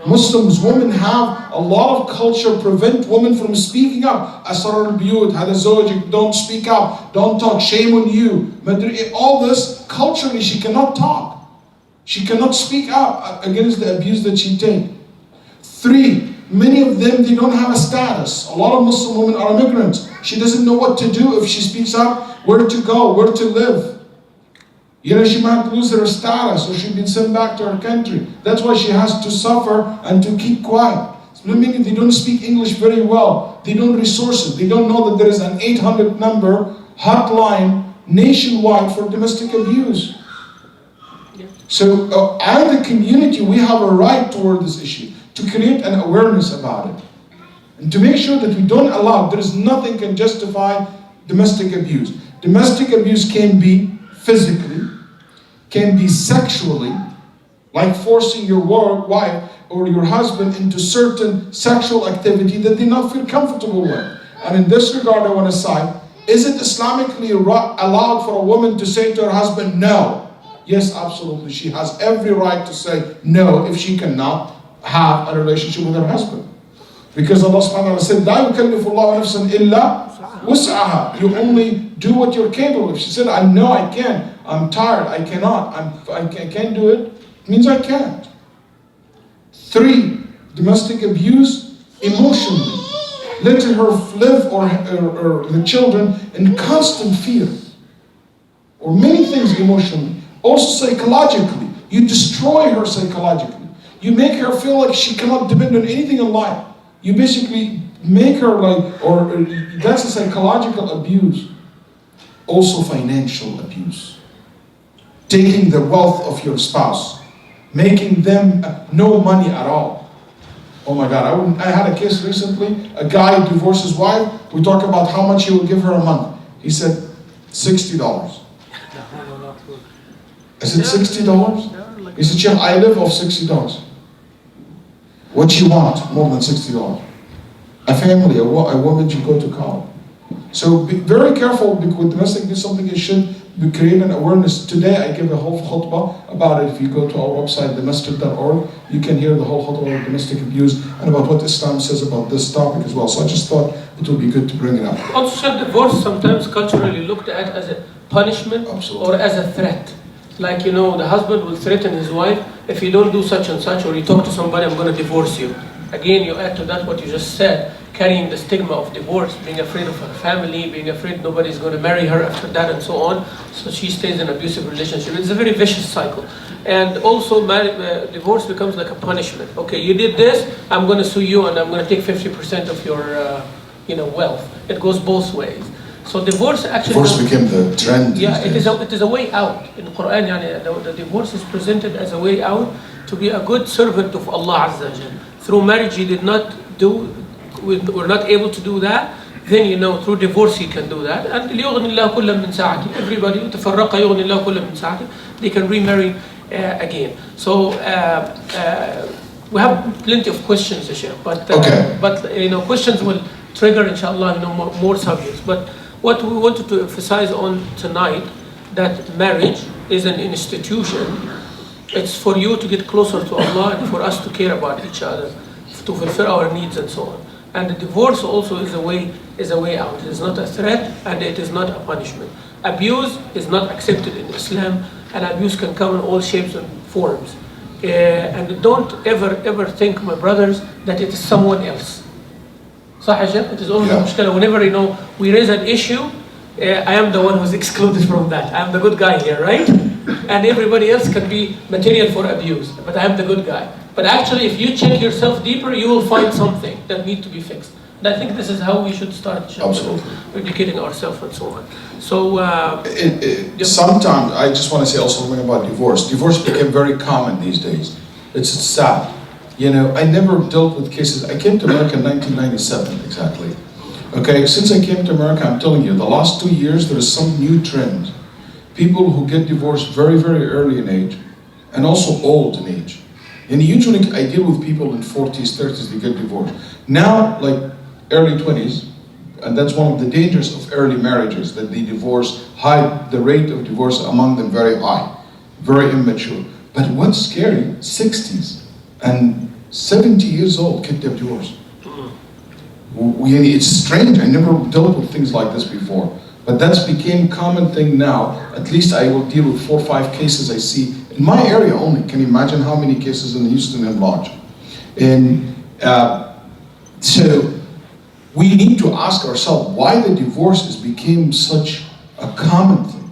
Muslims, women have a lot of culture prevent women from speaking up. Asrar al-biyut, hada zawjik, don't speak up, don't talk, shame on you. All this, culturally, she cannot talk. She cannot speak up against the abuse that she takes. Three, many of them, they don't have a status. A lot of Muslim women are immigrants. She doesn't know what to do if she speaks up, where to go, where to live. You know, she might lose her status, or she's been sent back to her country. That's why she has to suffer and to keep quiet. Meaning they don't speak English very well. They don't resources. They don't know that there is an 800 number hotline nationwide for domestic abuse. So as a community, we have a right toward this issue to create an awareness about it. And to make sure that we don't allow, there is nothing can justify domestic abuse. Domestic abuse can be physically, can be sexually, like forcing your wife or your husband into certain sexual activity that they not feel comfortable with. And in this regard, I want to say, is it Islamically allowed for a woman to say to her husband, no? Yes, absolutely. She has every right to say no if she cannot have a relationship with her husband. Because Allah subhanahu wa ta'ala said, لا يكلف الله نفسا إلا وسعها. You only do what you're capable of. She said, I know I can. I'm tired. I cannot. I can't do it. It means I can't. Three, domestic abuse emotionally. Letting her live or the children in constant fear. Or many things emotionally. Also psychologically. You destroy her psychologically. You make her feel like she cannot depend on anything in life. You basically make her like, or that's a psychological abuse. Also financial abuse. Taking the wealth of your spouse. Making them no money at all. Oh my God, I had a case recently. A guy divorced his wife. We talk about how much he will give her a month. He said, $60. I said, $60? He said, Shaykh, I live off $60. What you want more than $60? A family, a woman should go to college. So be very careful because domestic abuse is something that should create an awareness. Today I give a whole khutbah about it. If you go to our website, Masjid.org, you can hear the whole khutbah about domestic abuse and about what Islam says about this topic as well. So I just thought it would be good to bring it up. Also, divorce sometimes culturally looked at as a punishment. Absolutely. Or as a threat. Like, you know, the husband will threaten his wife, if you don't do such and such, or you talk to somebody, I'm going to divorce you. Again, you add to that what you just said, carrying the stigma of divorce, being afraid of her family, being afraid nobody's going to marry her after that, and so on. So she stays in an abusive relationship. It's a very vicious cycle. And also, divorce becomes like a punishment. Okay, you did this, I'm going to sue you, and I'm going to take 50% of your wealth. It goes both ways. So divorce actually... Divorce became the trend. Yeah, it is a way out. In the Quran, the divorce is presented as a way out to be a good servant of Allah Azza wa Jal. Through marriage, you did not do, we're not able to do that. Then, through divorce, you can do that. And لِيُغْنِ اللَّهُ كُلًّا مِنْ سَعَتِهِ. Everybody, تَفَرَّقَ يُغْنِ اللَّهُ كُلًّا مِنْ سَعَتِهِ. They can remarry again. So, we have plenty of questions, Shaykh. But questions will trigger, inshallah, more subjects. But what we wanted to emphasize on tonight, that marriage is an institution. It's for you to get closer to Allah and for us to care about each other, to fulfill our needs and so on. And the divorce also is a way out. It is not a threat and it is not a punishment. Abuse is not accepted in Islam, and abuse can come in all shapes and forms. And don't ever think, my brothers, that it is someone else. صح يا شيخ? It is always a مشكلة. Whenever we raise an issue, I am the one who's excluded from that. I am the good guy here, right? And everybody else can be material for abuse, but I am the good guy. But actually, if you check yourself deeper, you will find something that needs to be fixed. And I think this is how we should start educating ourselves and so on. So sometimes I just want to say also something about divorce. Divorce became very common these days. It's sad. You know, I never dealt with cases. I came to America in 1997 exactly. Okay, since I came to America, I'm telling you, the last 2 years there is some new trend. People who get divorced very, very early in age, and also old in age. And usually I deal with people in 40s, 30s, they get divorced. Now, like early 20s, and that's one of the dangers of early marriages, that the the rate of divorce among them very high, very immature. But what's scary, 60s and 70 years old get divorced. It's strange, I never dealt with things like this before. But that's became common thing now. At least I will deal with 4 or 5 cases I see in my area only. Can you imagine how many cases in Houston and Lodge? And so we need to ask ourselves why the divorces became such a common thing.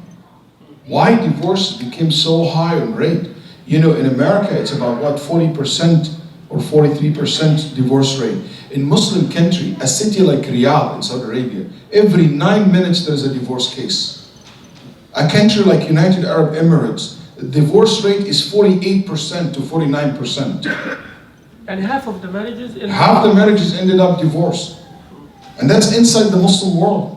Why divorce became so high in rate? You know, in America it's about what, 40% or 43% divorce rate. In Muslim country, a city like Riyadh in Saudi Arabia, every 9 minutes there's a divorce case. A country like United Arab Emirates, the divorce rate is 48% to 49%. And half of the marriages ended up divorced. And that's inside the Muslim world.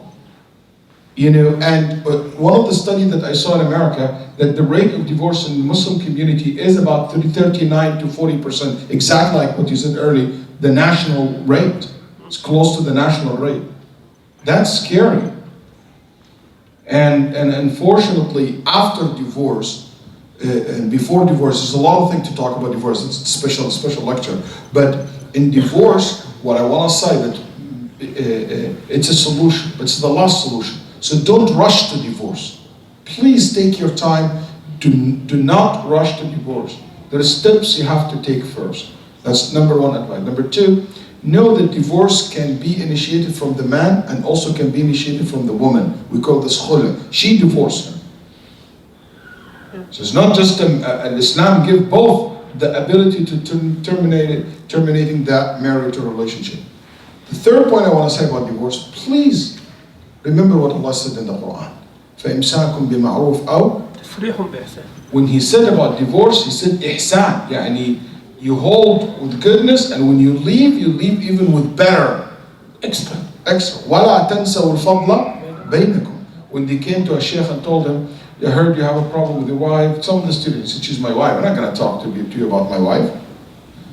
You know, and one of the studies that I saw in America, that the rate of divorce in the Muslim community is about 39 to 40%, exactly like what you said earlier, the national rate. It's close to the national rate. That's scary. And unfortunately, after divorce, and before divorce, there's a lot of things to talk about divorce. It's a special lecture. But in divorce, what I want to say that it's a solution. It's the last solution. So don't rush to divorce. Please take your time. Do not rush to divorce. There are steps you have to take first. That's number 1 advice. Number 2, know that divorce can be initiated from the man and also can be initiated from the woman. We call this khula. She divorced him. So it's not just Islam give both the ability to terminating that marital relationship. The third point I want to say about divorce, please remember what Allah said in the Quran. فَإِمْسَاكُمْ بِمَعْرُوفٍ أَوْ When He said about divorce, He said ihsan, يعني you hold with goodness, and when you leave even with better. Extra. وَلَا تَنْسَوُا الْفَضْلَ بَيْنَكُمْ. When they came to a Shaykh and told him, I heard you have a problem with your wife. Some of the students said, she's my wife. I'm not going to talk to you about my wife.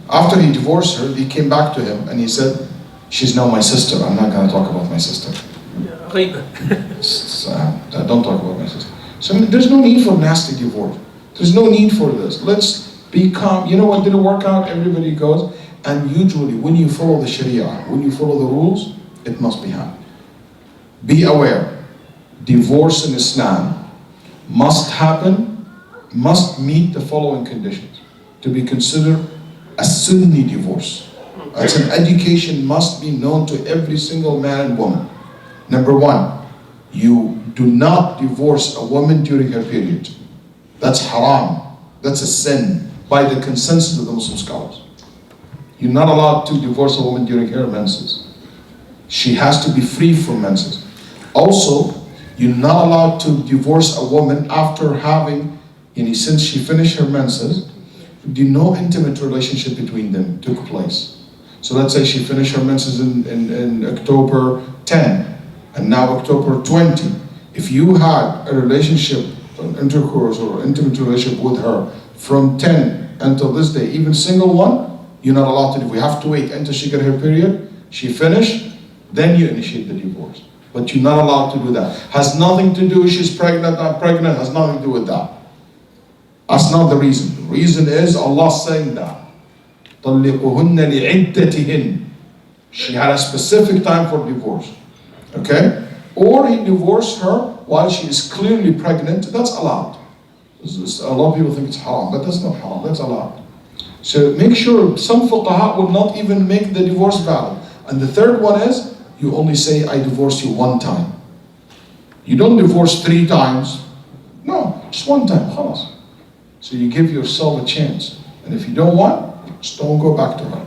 After he divorced her, they came back to him and he said, she's now my sister. I'm not going to talk about my sister. Don't talk about my sister. So there's no need for nasty divorce. There's no need for this. Let's be calm. You know what didn't work out? Everybody goes. And usually when you follow the Sharia, when you follow the rules, it must be happening. Be aware. Divorce in Islam must happen, must meet the following conditions to be considered a Sunni divorce. As an education must be known to every single man and woman. Number 1, you do not divorce a woman during her period. That's haram. That's a sin by the consensus of the Muslim scholars. You're not allowed to divorce a woman during her menses. She has to be free from menses. Also, you're not allowed to divorce a woman after having, since she finished her menses, no intimate relationship between them took place. So let's say she finished her menses in October 10, and now October 20. If you had a relationship, an intercourse or intimate relationship with her from 10 until this day, even single one, you're not allowed to do. We have to wait until she got her period, she finished, then you initiate the divorce. But you're not allowed to do that. Has nothing to do, she's pregnant, not pregnant, has nothing to do with that. That's not the reason. The reason is Allah saying that. طَلِّقُهُنَّ لِعِدَّتِهِنَّ. She had a specific time for divorce. Okay? Or he divorced her while she is clearly pregnant. That's allowed. A lot of people think it's haram, but that's not haram, that's allowed. So make sure, some fuqaha will not even make the divorce valid. And the third one is, you only say, I divorce you one time. You don't divorce 3 times. No, just one time, khalas. So you give yourself a chance. And if you don't want, just don't go back to her.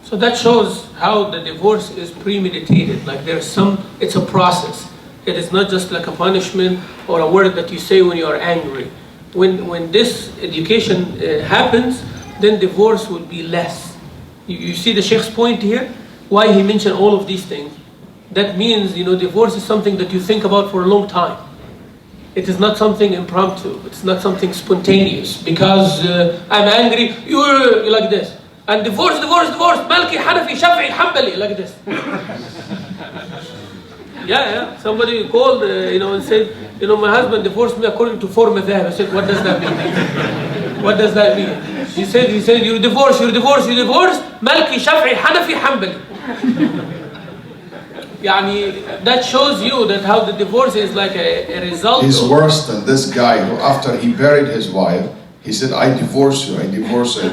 So that shows how the divorce is premeditated. Like it's a process. It is not just like a punishment or a word that you say when you are angry. When this education happens, then divorce will be less. You see the Shaykh's point here? Why he mentioned all of these things. That means, divorce is something that you think about for a long time. It is not something impromptu. It's not something spontaneous. Because I'm angry, you're like this. And divorce, Malki, Hanafi, Shafi'i, Hanbali, like this. Yeah. Somebody called, and said, my husband divorced me according to 4 madhab. I said, what does that mean? What does that mean? He said, you're divorced, Malki, Shafi'i, Hanafi, Hanbali. That shows you that how the divorce is like a result. He's worse than this guy who, after he buried his wife, he said, I divorce you, I divorce you.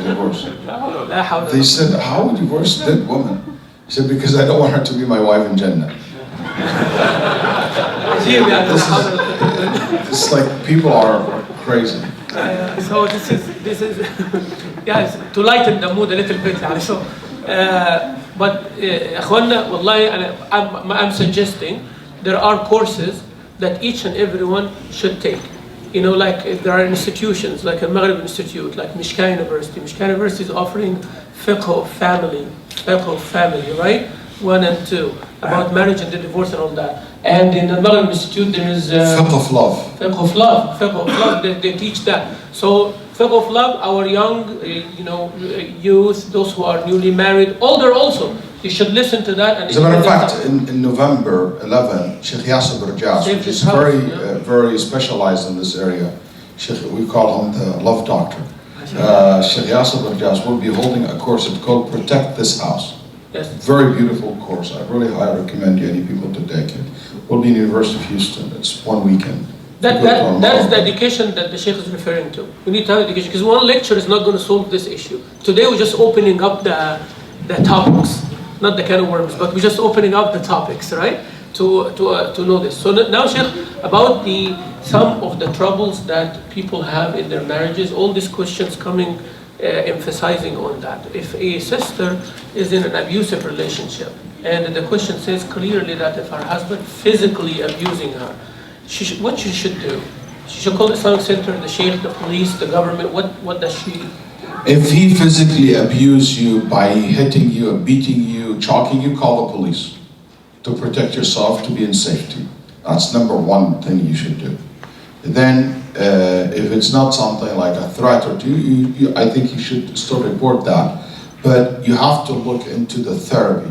They said, how would you divorce that woman? He said, because I don't want her to be my wife in Jannah. It's like people are crazy. So this is yes, to lighten the mood a little bit. So, but أخوانا, wallahi, I'm suggesting there are courses that each and everyone should take. Like if there are institutions like a Maghrib Institute, like Mishka University. Mishka University is offering fiqh of family, right? 1 and 2, about marriage and the divorce and all that. And in the Maghrib Institute there is fiqh of love. Fiqh of love. They teach that. So fiqh of love, our young, youth, those who are newly married, older also, you should listen to that. And as a matter of fact, in November 11, Shaykh Yasser Burjas, which is very specialized in this area, we call him the love doctor. Shaykh Yasser Burjas will be holding a course. It's called Protect This House. Yes. Very beautiful course. I really highly recommend any people to take it. We'll be in the University of Houston. It's 1 weekend. That is the education that the Shaykh is referring to. We need to have education, because one lecture is not going to solve this issue. Today we're just opening up the topics, not the can of worms, but we're just opening up the topics, right? To know this. So now, Shaykh, about some of the troubles that people have in their marriages, all these questions coming, emphasizing on that. If a sister is in an abusive relationship, and the question says clearly that if her husband physically abusing her, what she should do? She should call the Islamic Center, the Shaykh, the police, the government. What does she do? If he physically abused you by hitting you, beating you, choking you, call the police to protect yourself, to be in safety. That's number 1 thing you should do. Then, if it's not something like a threat or two, I think you should still report that. But you have to look into the therapy.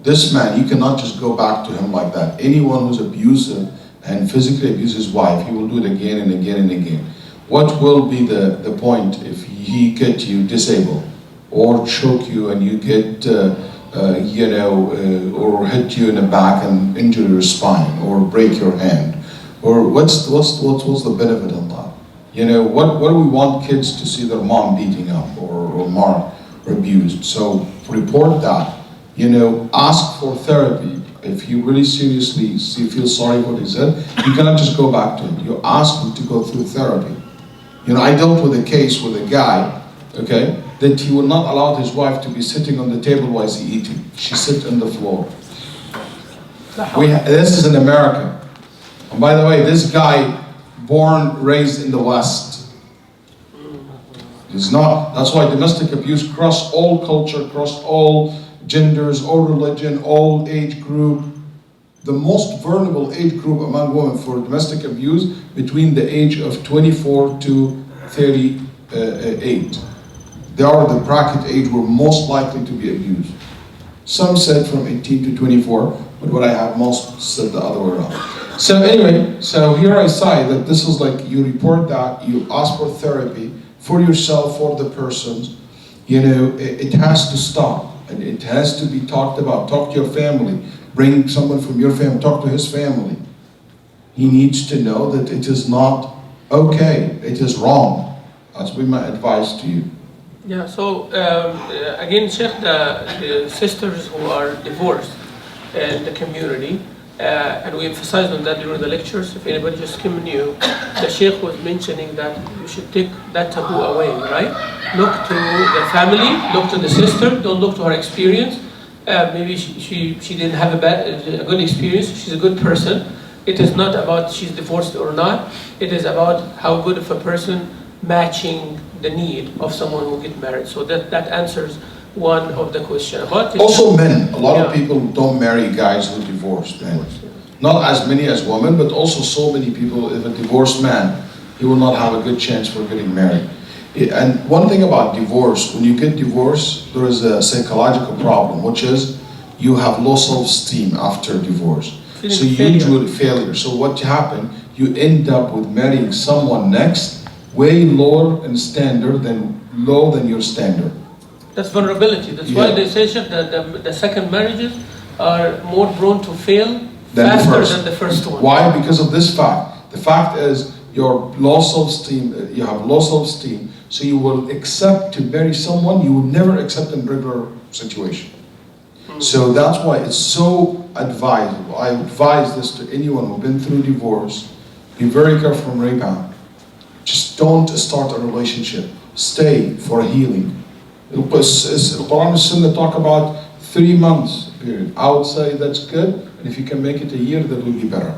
This man, you cannot just go back to him like that. Anyone who's abusive and physically abuses his wife, he will do it again and again and again. What will be the point if he get you disabled, or choke you and you get, or hit you in the back and injure your spine, or break your hand? Or what's the benefit of that? What do we want kids to see their mom beating up or marked or abused? So report that. Ask for therapy. If you really seriously feel sorry for what he said, you cannot just go back to him. You ask him to go through therapy. I dealt with a case with a guy, okay, that he would not allow his wife to be sitting on the table while he's eating. She sits on the floor. This is in America. And by the way, this guy, raised in the West. It's not, that's why domestic abuse cross all culture, cross all genders, all religion, all age group. The most vulnerable age group among women for domestic abuse between the age of 24 to 38. They are the bracket age where most likely to be abused. Some said from 18 to 24, But what I have most said the other way around. So anyway, so here I say that this is like you report that, you ask for therapy for yourself, for the persons. You know, it has to stop and it has to be talked about. Talk to your family. Bring someone from your family, talk to his family. He needs to know that it is not okay, it is wrong. That's been my advice to you. Yeah, so again, Sheikh, the sisters who are divorced in the community, and we emphasized on that during the lectures. If anybody just came new, the Shaykh was mentioning that you should take that taboo away, right? Look to the family, look to the sister, don't look to her experience. Maybe she didn't have a good experience, she's a good person. It is not about she's divorced or not, it is about how good of a person matching the need of someone who get married. So that answers one of the question. Also men, a lot of people don't marry guys who divorced men. Not as many as women, but also so many people, if a divorced man, he will not have a good chance for getting married. And one thing about divorce, when you get divorced, there is a psychological problem, which is you have low self-esteem after divorce. So usually failure. So what happened, you end up with marrying someone next, way lower in standard than your standard. That's vulnerability. That's why they say that the second marriages are more prone to fail faster than the first one. Why? Because of this fact. The fact is your low self-esteem, you have low self-esteem, so you will accept to marry someone you would never accept in regular situation. So that's why it's so advisable. I advise this to anyone who's been through divorce. Be very careful from rebound. Just don't start a relationship. Stay for healing. The Quran and Sunnah talk about 3 months period. I would say that's good, and if you can make it a year, that will be better.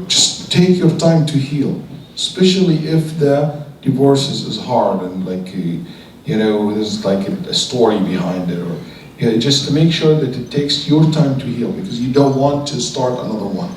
Just take your time to heal, especially if the divorce is hard and like, you know, there's like a story behind it, or just to make sure that it takes your time to heal, because you don't want to start another one.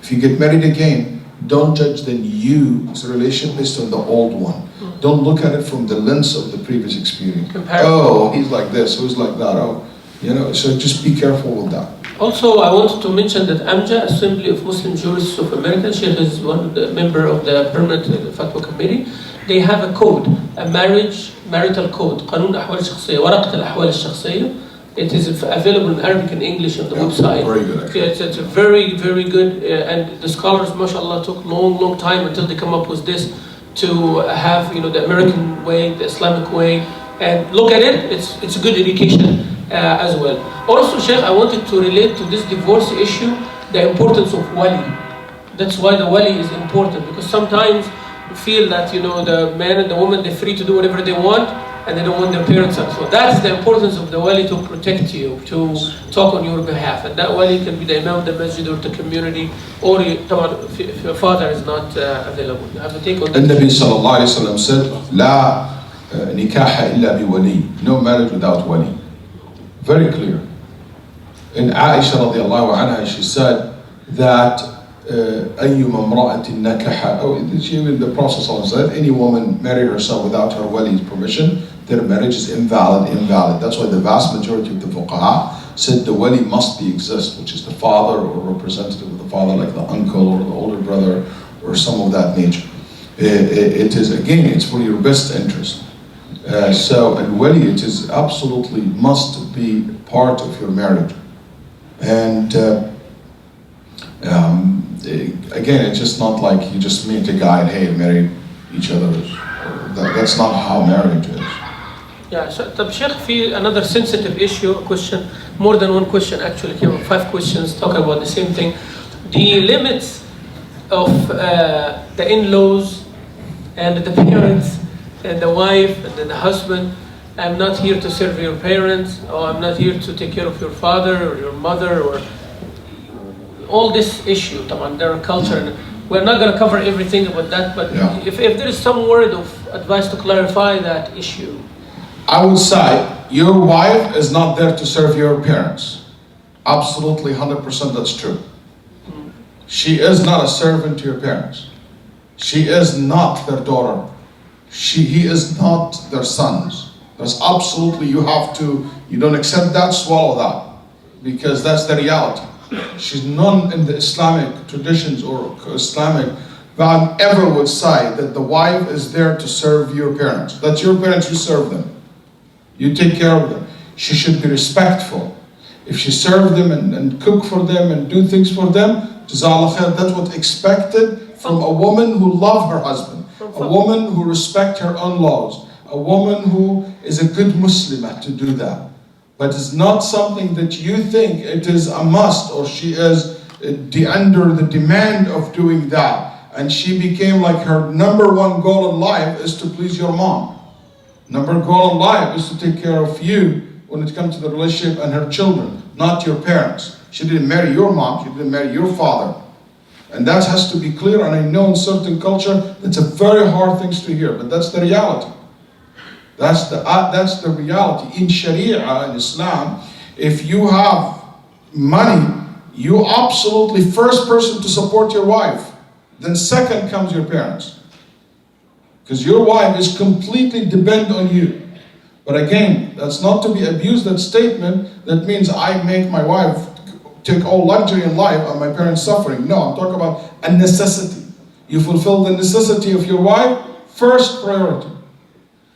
If you get married again, don't judge the new relationship based on the old one. Don't look at it from the lens of the previous experience. Oh, he's like this, who's like that. Oh, you know, so just be careful with that. Also, I wanted to mention that AMJA, Assembly of Muslim Jurists of America, Shaykh is one member of the Permanent Fatwa Committee. They have a code, a marital code, قانون الأحوال الشخصية, ورقة الأحوال الشخصية. It is available in Arabic and English on the website. Very good. It's a very, very good, and the scholars, mashallah, took long time until they come up with this to have, you know, the American way, the Islamic way, and look at it. It's a good education as well. Also, Sheikh, I wanted to relate to this divorce issue the importance of wali. That's why the wali is important, because sometimes you feel that, you know, the man and the woman, they're free to do whatever they want, and they don't want their parents up. So that's the importance of the wali, to protect you, to talk on your behalf. And that wali can be the imam of the masjid or the community, or if your father is not available. You have to take on that. النبي صلى الله عليه وسلم said, لا نكاح إلا بولي. No marriage without wali. Very clear. In Aisha radiallahu anha, she said that أيما امرأة نكح, the Prophet said, any woman marry herself without her wali's permission, their marriage is invalid. That's why the vast majority of the fuqaha said the wali must exist, which is the father or representative of the father, like the uncle or the older brother or some of that nature. It is, again, it's for your best interest. So, and wali, it is absolutely must be part of your marriage. And again, it's just not like you just meet a guy and hey, marry each other. That's not how marriage is. Yeah, so Sheikh, في another sensitive issue, question, more than one question actually, came up 5 questions talking about the same thing. The limits of the in-laws and the parents and the wife and the husband. I'm not here to serve your parents, or I'm not here to take care of your father or your mother, or all this issue, their culture. And we're not going to cover everything about that, but if there is some word of advice to clarify that issue. I would say your wife is not there to serve your parents. Absolutely 100% that's true. She is not a servant to your parents. She is not their daughter. He is not their sons. That's absolutely, you don't accept that, swallow that. Because that's the reality. She's none in the Islamic traditions or Islamic God ever would say that the wife is there to serve your parents. That's your parents, you serve them. You take care of them. She should be respectful. If she serves them and cook for them and do things for them, JazakaAllah Khair, that's what's expected from a woman who loves her husband, a woman who respects her own laws, a woman who is a good Muslimah to do that. But it's not something that you think it is a must or she is under the demand of doing that. And she became like her number one goal in life is to please your mom. Number goal in life is to take care of you when it comes to the relationship and her children, not your parents. She didn't marry your mom, she didn't marry your father. And that has to be clear, and I know in certain culture, it's a very hard thing to hear, but that's the reality. That's the reality. In Sharia, in Islam, if you have money, you absolutely first person to support your wife. Then second comes your parents. Because your wife is completely dependent on you. But again, that's not to be abused, that statement, that means I make my wife take all luxury in life and my parents suffering. No, I'm talking about a necessity. You fulfill the necessity of your wife, first priority.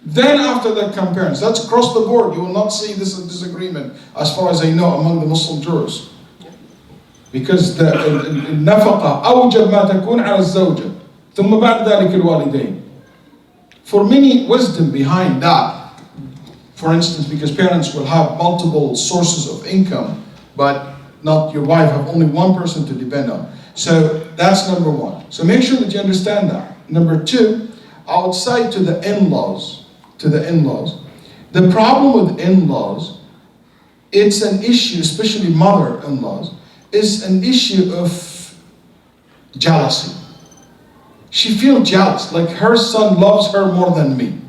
Then after that come parents. That's across the board. You will not see this disagreement, as far as I know, among the Muslim jurists. Because the النفقة أوجب ما تكون على الزوجة ثم بعد ذلك الوالدين. For many wisdom behind that, for instance, because parents will have multiple sources of income, but not your wife, have only one person to depend on. So that's number one. So make sure that you understand that. Number two, I would say to the in-laws, the problem with in-laws, it's an issue, especially mother-in-laws, is an issue of jealousy. She feels jealous, like her son loves her more than me.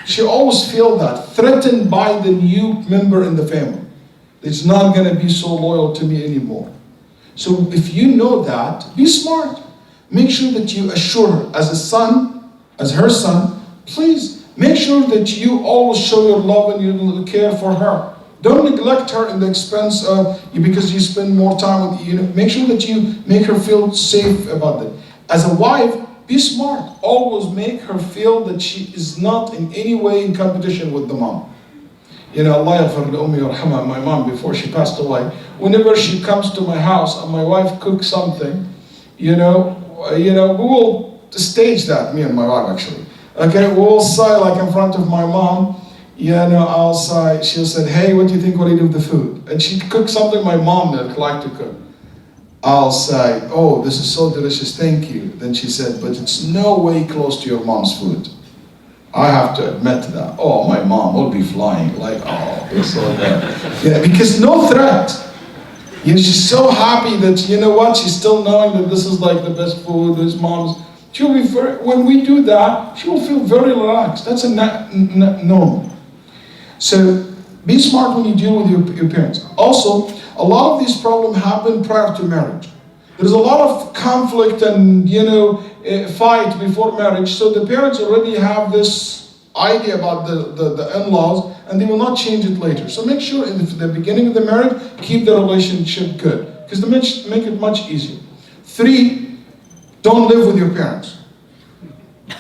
She always feels that, threatened by the new member in the family. It's not going to be so loyal to me anymore. So if you know that, be smart. Make sure that you assure her, as a son, as her son, please make sure that you always show your love and your care for her. Don't neglect her in the expense of because you spend more time with you. Make sure that you make her feel safe about that. As a wife, be smart. Always make her feel that she is not in any way in competition with the mom. You know, Allah yaghfir li ummi warhamha, my mom before she passed away. Whenever she comes to my house and my wife cooks something, we will stage that, me and my wife actually. Okay, we will say like in front of my mom. I'll say, she'll say, hey, what do you think, Waleed, of the food? And she cooks something my mom would like to cook. I'll say, oh, this is so delicious, thank you. Then she said, but it's no way close to your mom's food. I have to admit that. Oh, my mom will be flying like, oh, this or that. Yeah, because no threat. She's so happy that, she's still knowing that this is like the best food, his mom's. She'll be when we do that, she will feel very relaxed. That's normal. So be smart when you deal with your parents. Also, a lot of these problems happen prior to marriage. There's a lot of conflict and fight before marriage, so the parents already have this idea about the in-laws, and they will not change it later. So make sure in the beginning of the marriage, keep the relationship good, because they make it much easier. 3, don't live with your parents.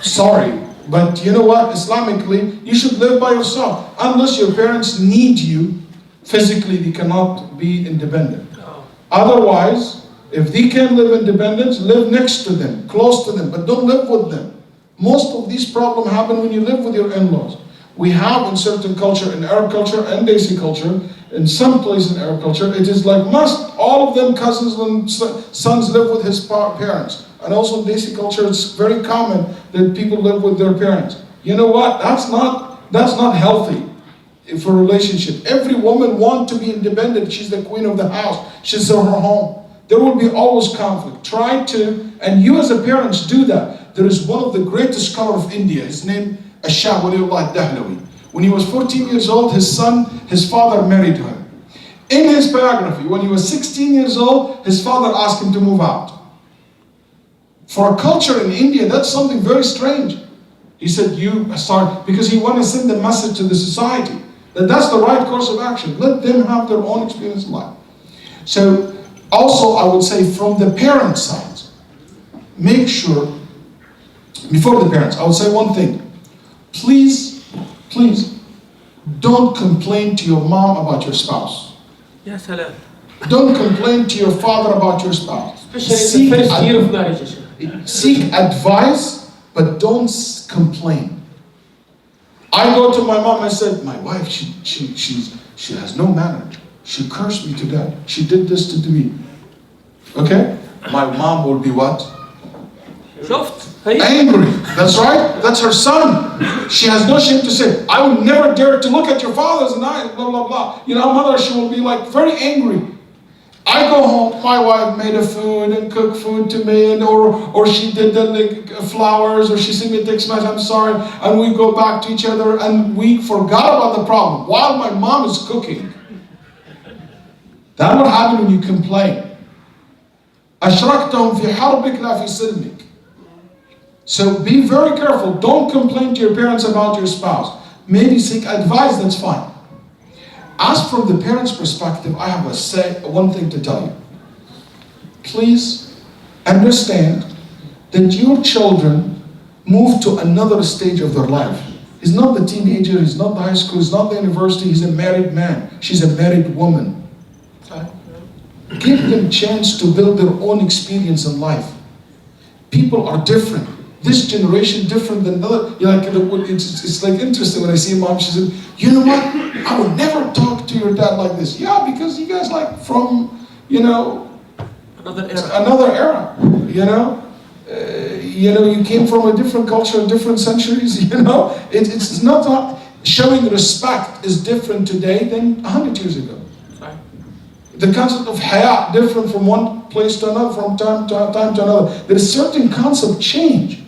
Sorry. But you know what, Islamically, you should live by yourself. Unless your parents need you, physically they cannot be independent. Otherwise, if they can live independence, live next to them, close to them, but don't live with them. Most of these problems happen when you live with your in-laws. We have in certain culture, in Arab culture and Desi culture, in some places in Arab culture, it is like must, all of them cousins and sons live with his parents. And also in Desi culture, it's very common that people live with their parents. You know what? That's not healthy for a relationship. Every woman wants to be independent. She's the queen of the house. She's in her home. There will be always conflict. Try to, and you as a parents do that. There is one of the greatest scholars of India. His name is Shaykh Waleed. When he was 14 years old, his father married her. In his biography, when he was 16 years old, his father asked him to move out. For a culture in India, that's something very strange. He said, because he wanted to send a message to the society that that's the right course of action. Let them have their own experience in life. So Also, I would say from the parent side, make sure, before the parents, I would say one thing. Please, please, don't complain to your mom about your spouse. Yes, hello. Don't complain to your father about your spouse. Especially in the first year of marriage. Seek advice, but don't complain. I go to my mom, I said, my wife, she has no manner. She cursed me to death. She did this to me. Okay? My mom will be what? Angry. That's right. That's her son. She has no shame to say, I would never dare to look at your father's eyes, blah, blah, blah. You know, mother, she will be like very angry. I go home, my wife made a food and cooked food to me, and or she did the flowers, or she sent me a text message, I'm sorry, and we go back to each other, and we forgot about the problem while my mom is cooking. That's what happens when you complain. أشركتهم في حربك لا في سلمك. So be very careful. Don't complain to your parents about your spouse. Maybe seek advice, that's fine. As from the parents' perspective, I have one thing to tell you. Please understand that your children move to another stage of their life. He's not the teenager, he's not the high school, he's not the university, he's a married man. She's a married woman. Give them a chance to build their own experience in life. People are different. This generation different than another. You know, like, it's like interesting when I see mom, she said, you know what? I would never talk to your dad like this. Yeah, because you guys like from, you know, another era, you know? You came from a different culture, different centuries, you know? It's not showing respect is different today than 100 years ago. The concept of haya different from one place to another, from time to another. There is certain concept change.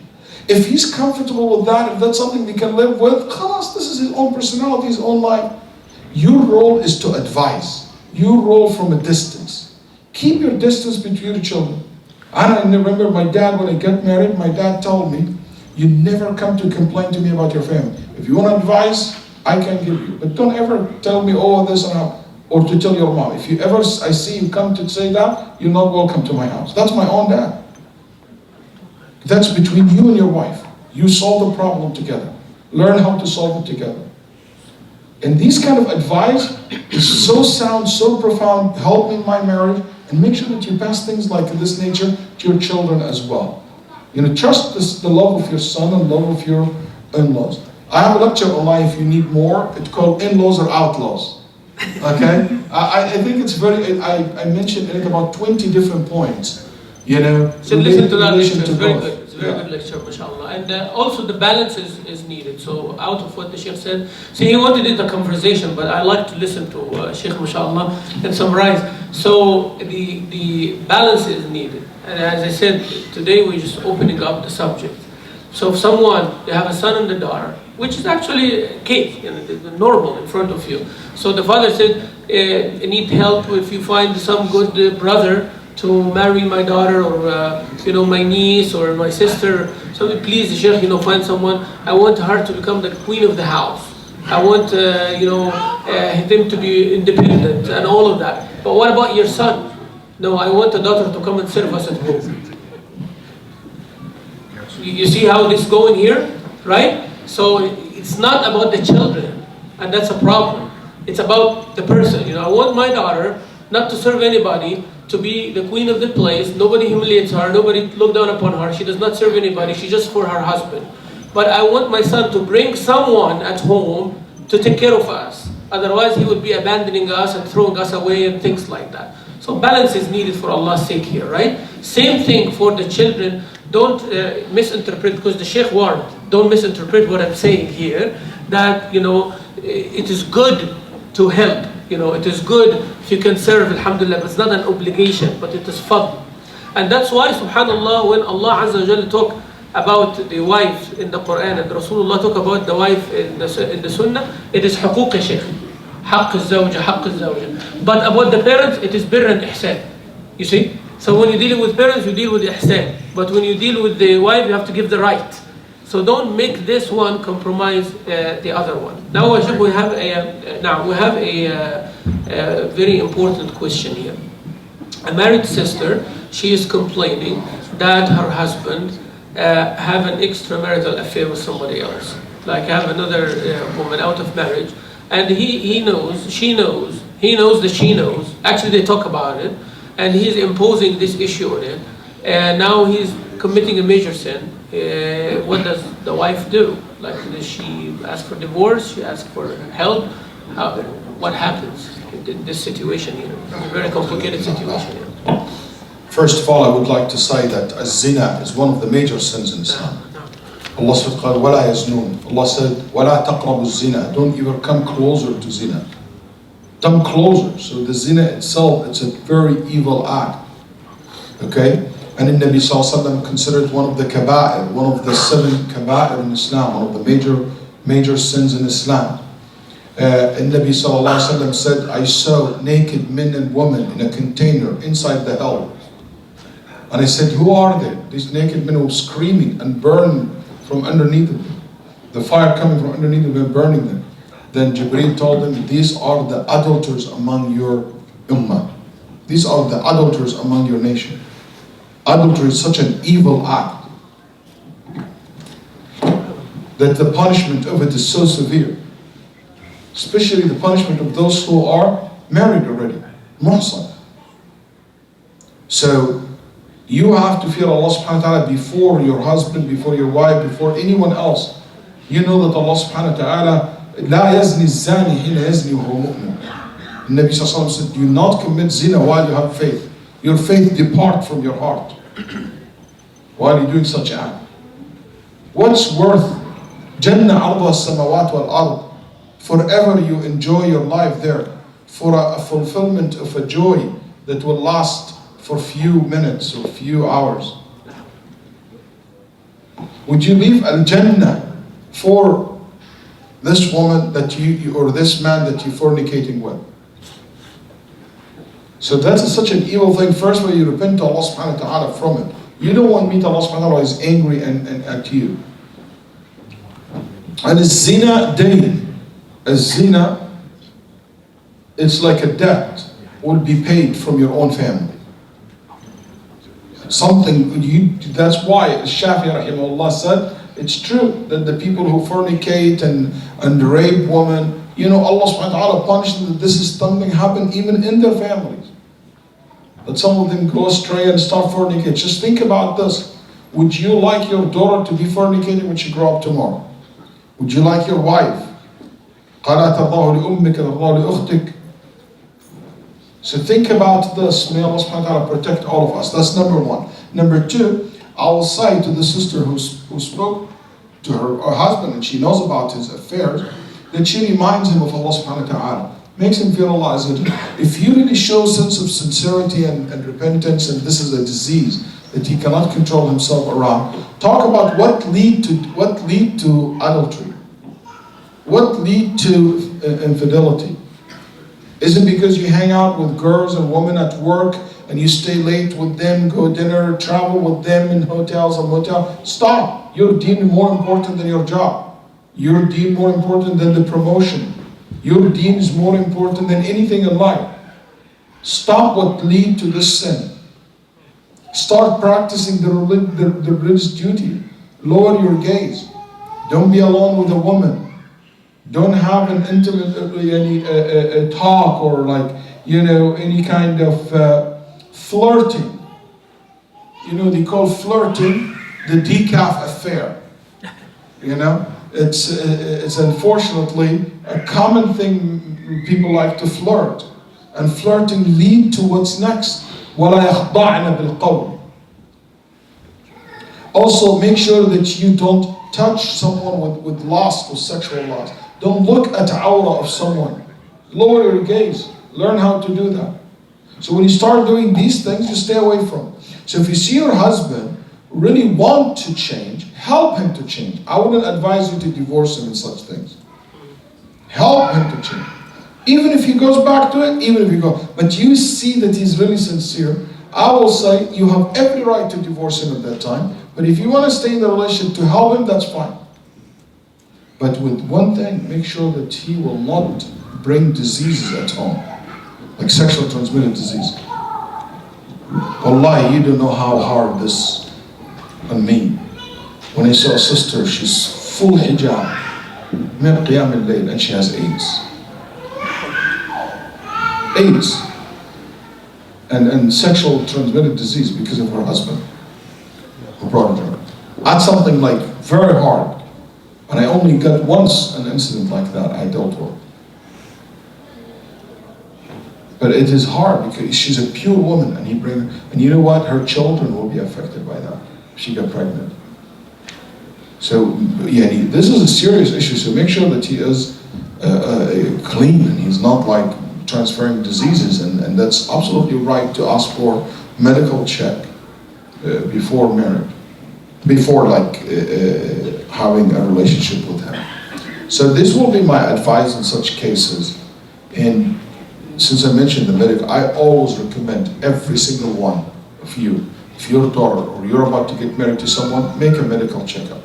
If he's comfortable with that, if that's something they can live with, khalas, this is his own personality, his own life. Your role is to advise. Your role from a distance. Keep your distance between your children. And I remember my dad, when I got married, my dad told me, you never come to complain to me about your family. If you want advice, I can give you. But don't ever tell me, oh, this and that. Or to tell your mom. If you ever, I see you come to say that, you're not welcome to my house. That's my own dad. That's between you and your wife. You solve the problem together. Learn how to solve it together. And these kind of advice is so sound, so profound, help me in my marriage, and make sure that you pass things like this nature to your children as well. You know, trust the love of your son and love of your in-laws. I have a lecture online if you need more. It's called In-Laws or Outlaws. Okay? I think it's very, I mentioned in it about 20 different points. You know, so listen to that lecture, it's very good. It's a very good lecture, mashallah. And also the balance is needed. So out of what the Shaykh said, see, he wanted it a conversation, but I like to listen to Shaykh, mashallah, and summarize. So the balance is needed. And as I said, today we're just opening up the subject. So if someone, they have a son and a daughter, which is actually a case, you know, normal in front of you. So the father said, I need help if you find some good brother to marry my daughter, or you know, my niece or my sister. So please, Shaykh, you know, find someone. I want her to become the queen of the house. I want you know, them to be independent and all of that. But what about your son? No, I want a daughter to come and serve us at home. You see how this is going here, right? So it's not about the children, and that's a problem. It's about the person. You know, I want my daughter not to serve anybody, to be the queen of the place. Nobody humiliates her, nobody look down upon her. She does not serve anybody, she's just for her husband. But I want my son to bring someone at home to take care of us. Otherwise he would be abandoning us and throwing us away and things like that. So balance is needed for Allah's sake here, right? Same thing for the children. Don't misinterpret, because the Shaykh warned, don't misinterpret what I'm saying here, that, you know, it is good to help. You know, it is good if you can serve, alhamdulillah, but it's not an obligation, but it is fadl. And that's why, subhanallah, when Allah Azza wa Jalla talk about the wife in the Quran, and Rasulullah talk about the wife in the Sunnah, it is حقوق يا شيخ. حق الزوجة, حق الزوجة. But about the parents, it is birr and ihsan. You see? So when you're dealing with parents, you deal with ihsan. But when you deal with the wife, you have to give the right. So don't make this one compromise the other one. Now, we have a very important question here. A married sister, she is complaining that her husband have an extramarital affair with somebody else, like have another woman out of marriage, and he knows, she knows, he knows that she knows. Actually, they talk about it, and he's imposing this issue on it, and now he's committing a major sin. What does the wife do? Like, does she ask for divorce? She ask for help? What happens in this situation here? It's a very complicated situation here. First of all, I would like to say that zina is one of the major sins in Islam. Allah said, وَلَا يَزْنُونَ. Allah said, وَلَا تَقْرَبُوا الزِّنَا. Don't ever come closer to zina. Come closer. So the zina itself, it's a very evil act. Okay? And the Nabi Sallallahu Alaihi Wasallam considered one of the kaba'ir, one of the 7 kaba'ir in Islam, one of the major sins in Islam. And Nabi Sallallahu Alaihi Wasallam said, I saw naked men and women in a container inside the hell. And I said, who are they? These naked men were screaming and burning from underneath them. The fire coming from underneath them and burning them. Then Jibreel told them, these are the adulterers among your ummah. These are the adulterers among your nation. Adultery is such an evil act that the punishment of it is so severe. Especially the punishment of those who are married already. Muhsan. So, you have to fear Allah subhanahu wa ta'ala before your husband, before your wife, before anyone else. You know that Allah subhanahu wa ta'ala لا يزني الزاني حين يزني وهو مؤمن. The Nabi sallallahu alayhi wa sallam said, do not commit zina while you have faith. Your faith depart from your heart while you're doing such act. What's worth Jannah arduha as-samawat wal ard? Forever you enjoy your life there for a fulfillment of a joy that will last for a few minutes or a few hours. Would you leave Al-Jannah for this woman that you or this man that you're fornicating with? So that's such an evil thing. First of all, you repent to Allah subhanahu wa ta'ala from it. You don't want me to Allah subhanahu wa ta'ala is angry and at you. And zina dayn. Zina, it's like a debt will be paid from your own family. That's why Shafi'i rahimahullah said, it's true that the people who fornicate and rape women, you know, Allah subhanahu wa ta'ala punished them that this is something happen even in their families. That some of them go astray and start fornicating. Just think about this. Would you like your daughter to be fornicating when she grow up tomorrow? Would you like your wife? So think about this. May Allah subhanahu wa ta'ala protect all of us. That's number one. Number two, I will say to the sister who spoke to her husband and she knows about his affairs, that she reminds him of Allah subhanahu wa ta'ala. Makes him feel Allah is it. If you really show a sense of sincerity and repentance, and this is a disease that he cannot control himself around, talk about what lead to adultery. What lead to infidelity? Is it because you hang out with girls and women at work and you stay late with them, go dinner, travel with them in hotels and motels? Stop. Your deen more important than your job. Your deen more important than the promotion. Your deen is more important than anything in life. Stop what lead to this sin. Start practicing the religious duty. Lower your gaze. Don't be alone with a woman. Don't have an intimate talk or any kind of flirting. You know, they call flirting the decaf affair. You know, it's unfortunately a common thing. People like to flirt, and flirting lead to what's next. وَلَا يَخْضَعْنَ بِالْقَوْلِ. Also, make sure that you don't touch someone with lust or sexual lust. Don't look at the awrah of someone. Lower your gaze. Learn how to do that. So when you start doing these things, you stay away from it. So if you see your husband really want to change, help him to change. I wouldn't advise you to divorce him in such things. Help him to change. Even if he goes back to it, but you see that he's really sincere, I will say you have every right to divorce him at that time. But if you want to stay in the relationship to help him, that's fine. But with one thing, make sure that he will not bring diseases at home, like sexually transmitted disease. Wallahi, you don't know how hard this on me. When I saw a sister, she's full hijab, min qiyam al-layl, and she has AIDS. AIDS. And sexual transmitted disease because of her husband who brought it to her. That's something like very hard. And I only got once an incident like that I dealt with. But it is hard because she's a pure woman, and you know what? Her children will be affected by that if she got pregnant. So yeah, this is a serious issue. So make sure that he is clean and he's not like transferring diseases, and that's absolutely right to ask for medical check before marriage, before having a relationship with him. So this will be my advice in such cases. And since I mentioned the medical, I always recommend every single one of you, if your daughter or you're about to get married to someone, make a medical checkup.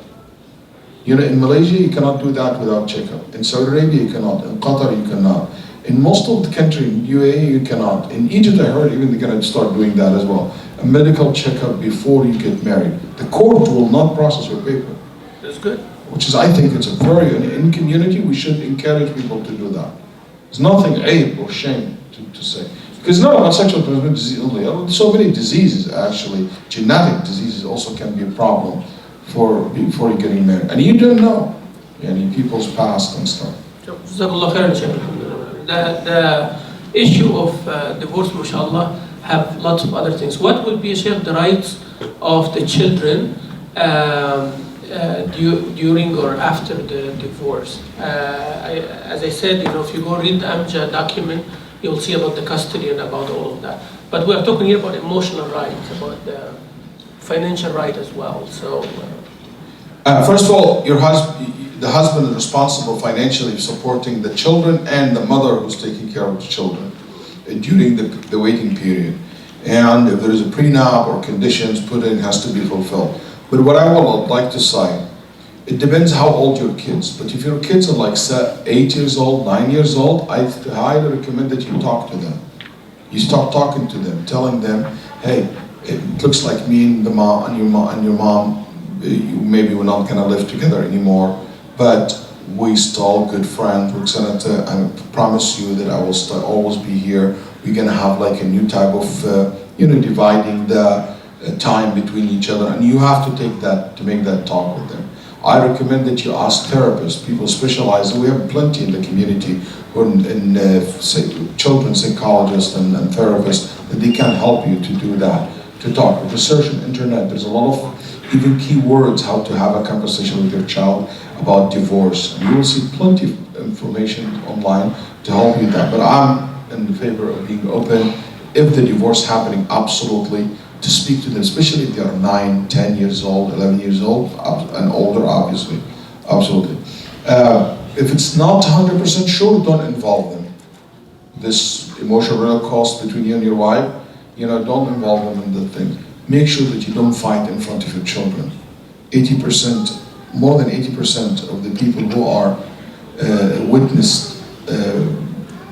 You know, in Malaysia you cannot do that without checkup. In Saudi Arabia you cannot. In Qatar you cannot. In most of the country, in UAE, you cannot. In Egypt, I heard even they're going to start doing that as well. A medical checkup before you get married. The court will not process your paper. That's good. Which is, I think, it's a very, in community, we should encourage people to do that. There's nothing ape or shame to say. Because it's not about sexual transmitted disease only. So many diseases, actually, genetic diseases also can be a problem before you're getting married. And you don't know. People's past and stuff. JazakaAllah Khair, Shaykh. The issue of divorce, mashallah, have lots of other things. What would be, Shaykh, the rights of the children during or after the divorce? As I said, if you go read the AMJA document, you'll see about the custody and about all of that. But we are talking here about emotional rights, about the financial right as well. So, first of all, the husband is responsible financially for supporting the children and the mother who's taking care of the children during the waiting period. And if there is a prenup or conditions put in, has to be fulfilled. But what I would like to say, it depends how old your kids. But if your kids are like 8 years old, 9 years old, I highly recommend that you talk to them. You start talking to them, telling them, hey, it looks like me and your mom, maybe we're not gonna live together anymore, but we still good friends. We're gonna I promise you that I will always be here. We're gonna have like a new type of, dividing the time between each other, and you have to take that, to make that talk with them. I recommend that you ask therapists, people specialize, and we have plenty in the community, children's psychologists and therapists, that they can help you to do that, to talk. Research on internet, there's a lot of even keywords how to have a conversation with your child about divorce. And you will see plenty of information online to help you with that. But I'm in favor of being open. If the divorce happening, absolutely, to speak to them, especially if they are 9, 10 years old, 11 years old, and older, obviously, absolutely. If it's not 100% sure, don't involve them. This emotional cost between you and your wife, don't involve them in the thing. Make sure that you don't fight in front of your children. 80%, more than 80% of the people who are witnessed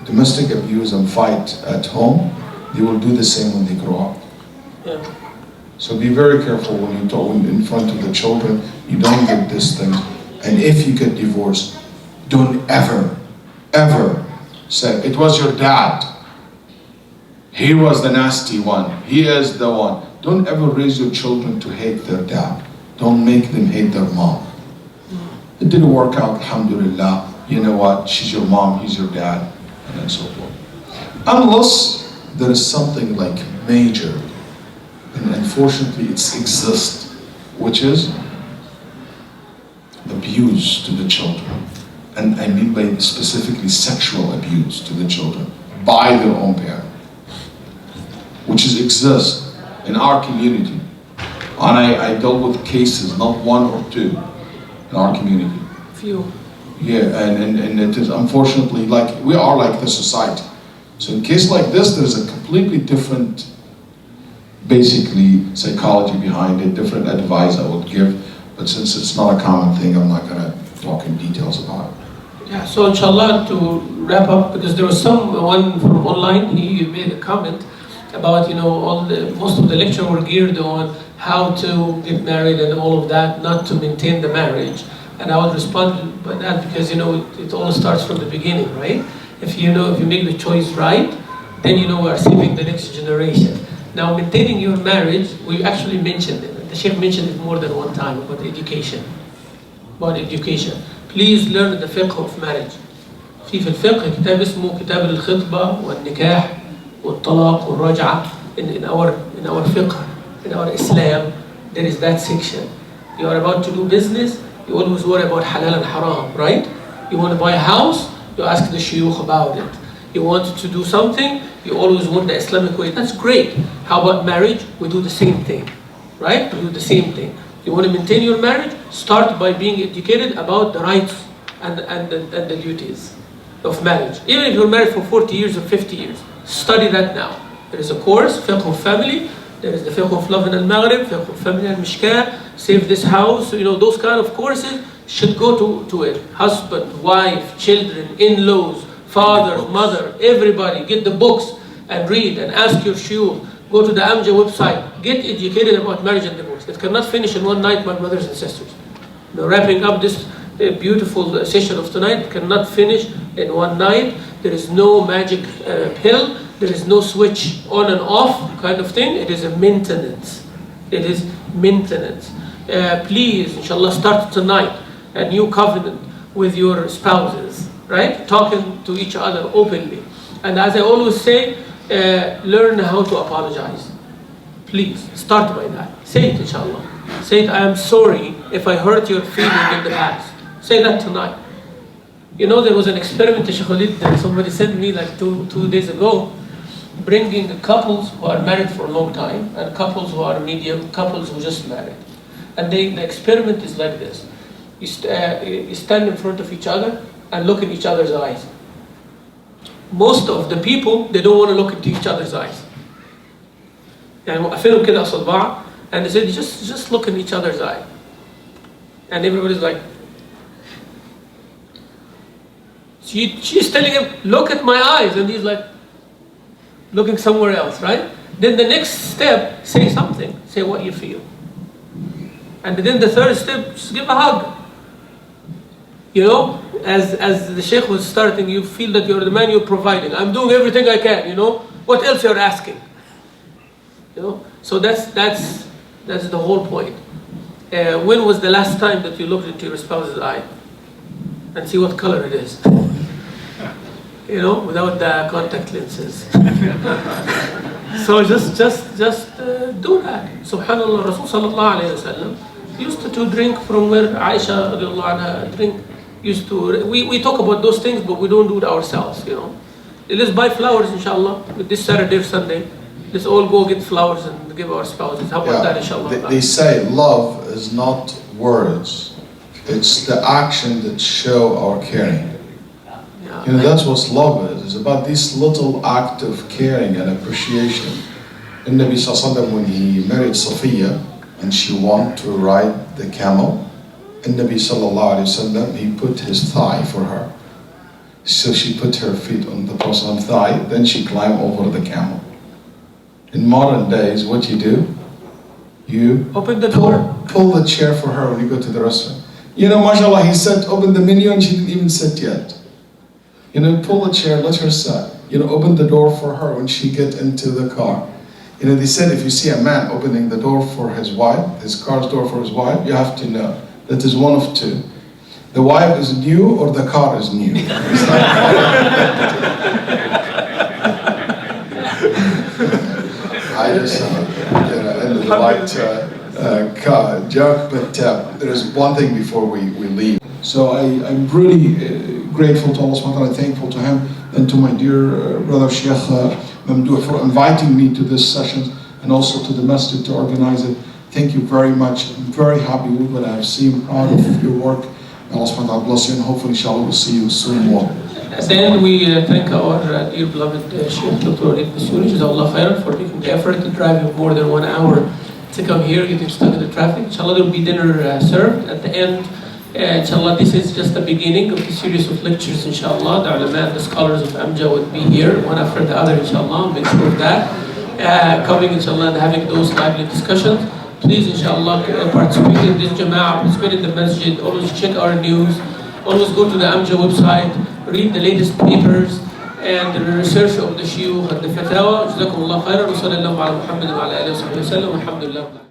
domestic abuse and fight at home, they will do the same when they grow up. yeah. So be very careful when you talk in front of the children. You don't get this thing. And if you get divorced, don't ever, ever say, it was your dad. He was the nasty one. He is the one. Don't ever raise your children to hate their dad. Don't make them hate their mom. It didn't work out, alhamdulillah. You know what? She's your mom, he's your dad, and so forth. Unless there is something like major, and unfortunately it exists, which is abuse to the children. And I mean by specifically sexual abuse to the children by their own parent, which exists in our community. And I dealt with cases, not one or two, in our community. Few. Yeah, and it is unfortunately like, we are like the society. So in case like this, there's a completely different, basically, psychology behind it, different advice I would give. But since it's not a common thing, I'm not gonna talk in details about it. Yeah, so inshallah, to wrap up, because there was someone from online, he made a comment. about, you know, most of the lecture were geared on how to get married and all of that, not to maintain the marriage. And I would respond by that because, you know, it all starts from the beginning, right? If you make the choice right, then you know we are saving the next generation. Now, maintaining your marriage, we actually mentioned it. The Shaykh mentioned it more than one time about education. Please learn the fiqh of marriage. في الفقه كتاب اسمه كتاب الخطبة والنكاح والطلاق والرجعة. In our fiqh, in our Islam, there is that section. You are about to do business, you always worry about halal and haram, right? You want to buy a house, you ask the Shuykh about it. You want to do something, you always want the Islamic way. That's great. How about marriage? We do the same thing, right? We do the same thing. You want to maintain your marriage? Start by being educated about the rights and the duties of marriage. Even if you're married for 40 years or 50 years, study that now. There is a course, fiqh of family. There is the fiqh of love in al-Maghrib, fiqh of family al-Mishkah, save this house. You know, those kind of courses should go to it. Husband, wife, children, in-laws, father, mother, everybody, get the books and read and ask your shuyukh. Go to the AMJA website. Get educated about marriage and divorce. It cannot finish in one night, my brothers and sisters. Now, wrapping up this beautiful session of tonight, cannot finish in one night. There is no magic pill. There is no switch on and off kind of thing. It is a maintenance. It is maintenance. Please, inshallah, start tonight a new covenant with your spouses, right? Talking to each other openly. And as I always say, learn how to apologize. Please, start by that. Say it, inshallah. Say it, I am sorry if I hurt your feeling in the past. Say that tonight. You know, there was an experiment, Shaykh Waleed, that somebody sent me like two days ago, bringing couples who are married for a long time and couples who are medium, couples who just married. And the experiment is like this. You stand in front of each other and look in each other's eyes. Most of the people, they don't want to look into each other's eyes. And they said, just look in each other's eye. And everybody's like, she's telling him, look at my eyes. And he's like, looking somewhere else, right? Then the next step, say something. Say what you feel. And then the third step, just give a hug. You know, as the Shaykh was starting, you feel that you're the man you're providing. I'm doing everything I can, you know. What else you're asking? You know, so that's the whole point. When was the last time that you looked into your spouse's eye and see what color it is? You know, without the contact lenses. So just do that. Subhanallah, Rasul sallallahu alayhi wa sallam used to drink from where Aisha radiallahu anha drink. We talk about those things, but we don't do it ourselves, you know. Let's buy flowers, inshallah, this Saturday or Sunday. Let's all go get flowers and give our spouses. How about that, inshallah? They say love is not words. It's the action that show our caring. Yeah. You know, that's what love is. It's about this little act of caring and appreciation. In Nabi Sallallahu Alaihi Wasallam, when he married Safiya and she wanted to ride the camel, in Nabi Sallallahu Alaihi Wasallam, he put his thigh for her. So she put her feet on the Prophet's thigh, then she climbed over the camel. In modern days, what you do? You open the door. Pull the chair for her when you go to the restaurant. You know, mashallah, he said, open the menu and she didn't even sit yet. You know, pull the chair, let her sit. You know, open the door for her when she get into the car. You know, they said if you see a man opening the door for his wife, his car's door for his wife, you have to know that is one of two. The wife is new or the car is new. It's I just ended the light joke, but there is one thing before we leave. So I'm really grateful to Allah subhanahu wa ta'ala, thankful to him and to my dear brother Shaykh Mamdouh for inviting me to this session and also to the Masjid to organize it. Thank you very much. I'm very happy with what I've seen, proud of your work. Allah subhanahu wa ta'ala bless you and hopefully inshallah we'll see you soon more. Then we thank our dear beloved Shaykh Dr. Waleed Basyouni, JazakaAllah Khair, for taking the effort to drive more than 1 hour to come here, getting stuck in the traffic. Inshallah there will be dinner served at the end. Inshallah this is just the beginning of the series of lectures, inshallah. The ulama and the scholars of AMJA would be here, one after the other, inshallah. Make sure of that. coming inshallah and having those lively discussions. Please inshallah participate in this jama'ah, participate in the masjid, always check our news, always go to the AMJA website, read the latest papers and the research of the Shuykh and the Fatawa. JazakaAllah Khair. Wa sallallahu ala Muhammad wa ala alihi wa sahbihi wa sallam. Alhamdulillah.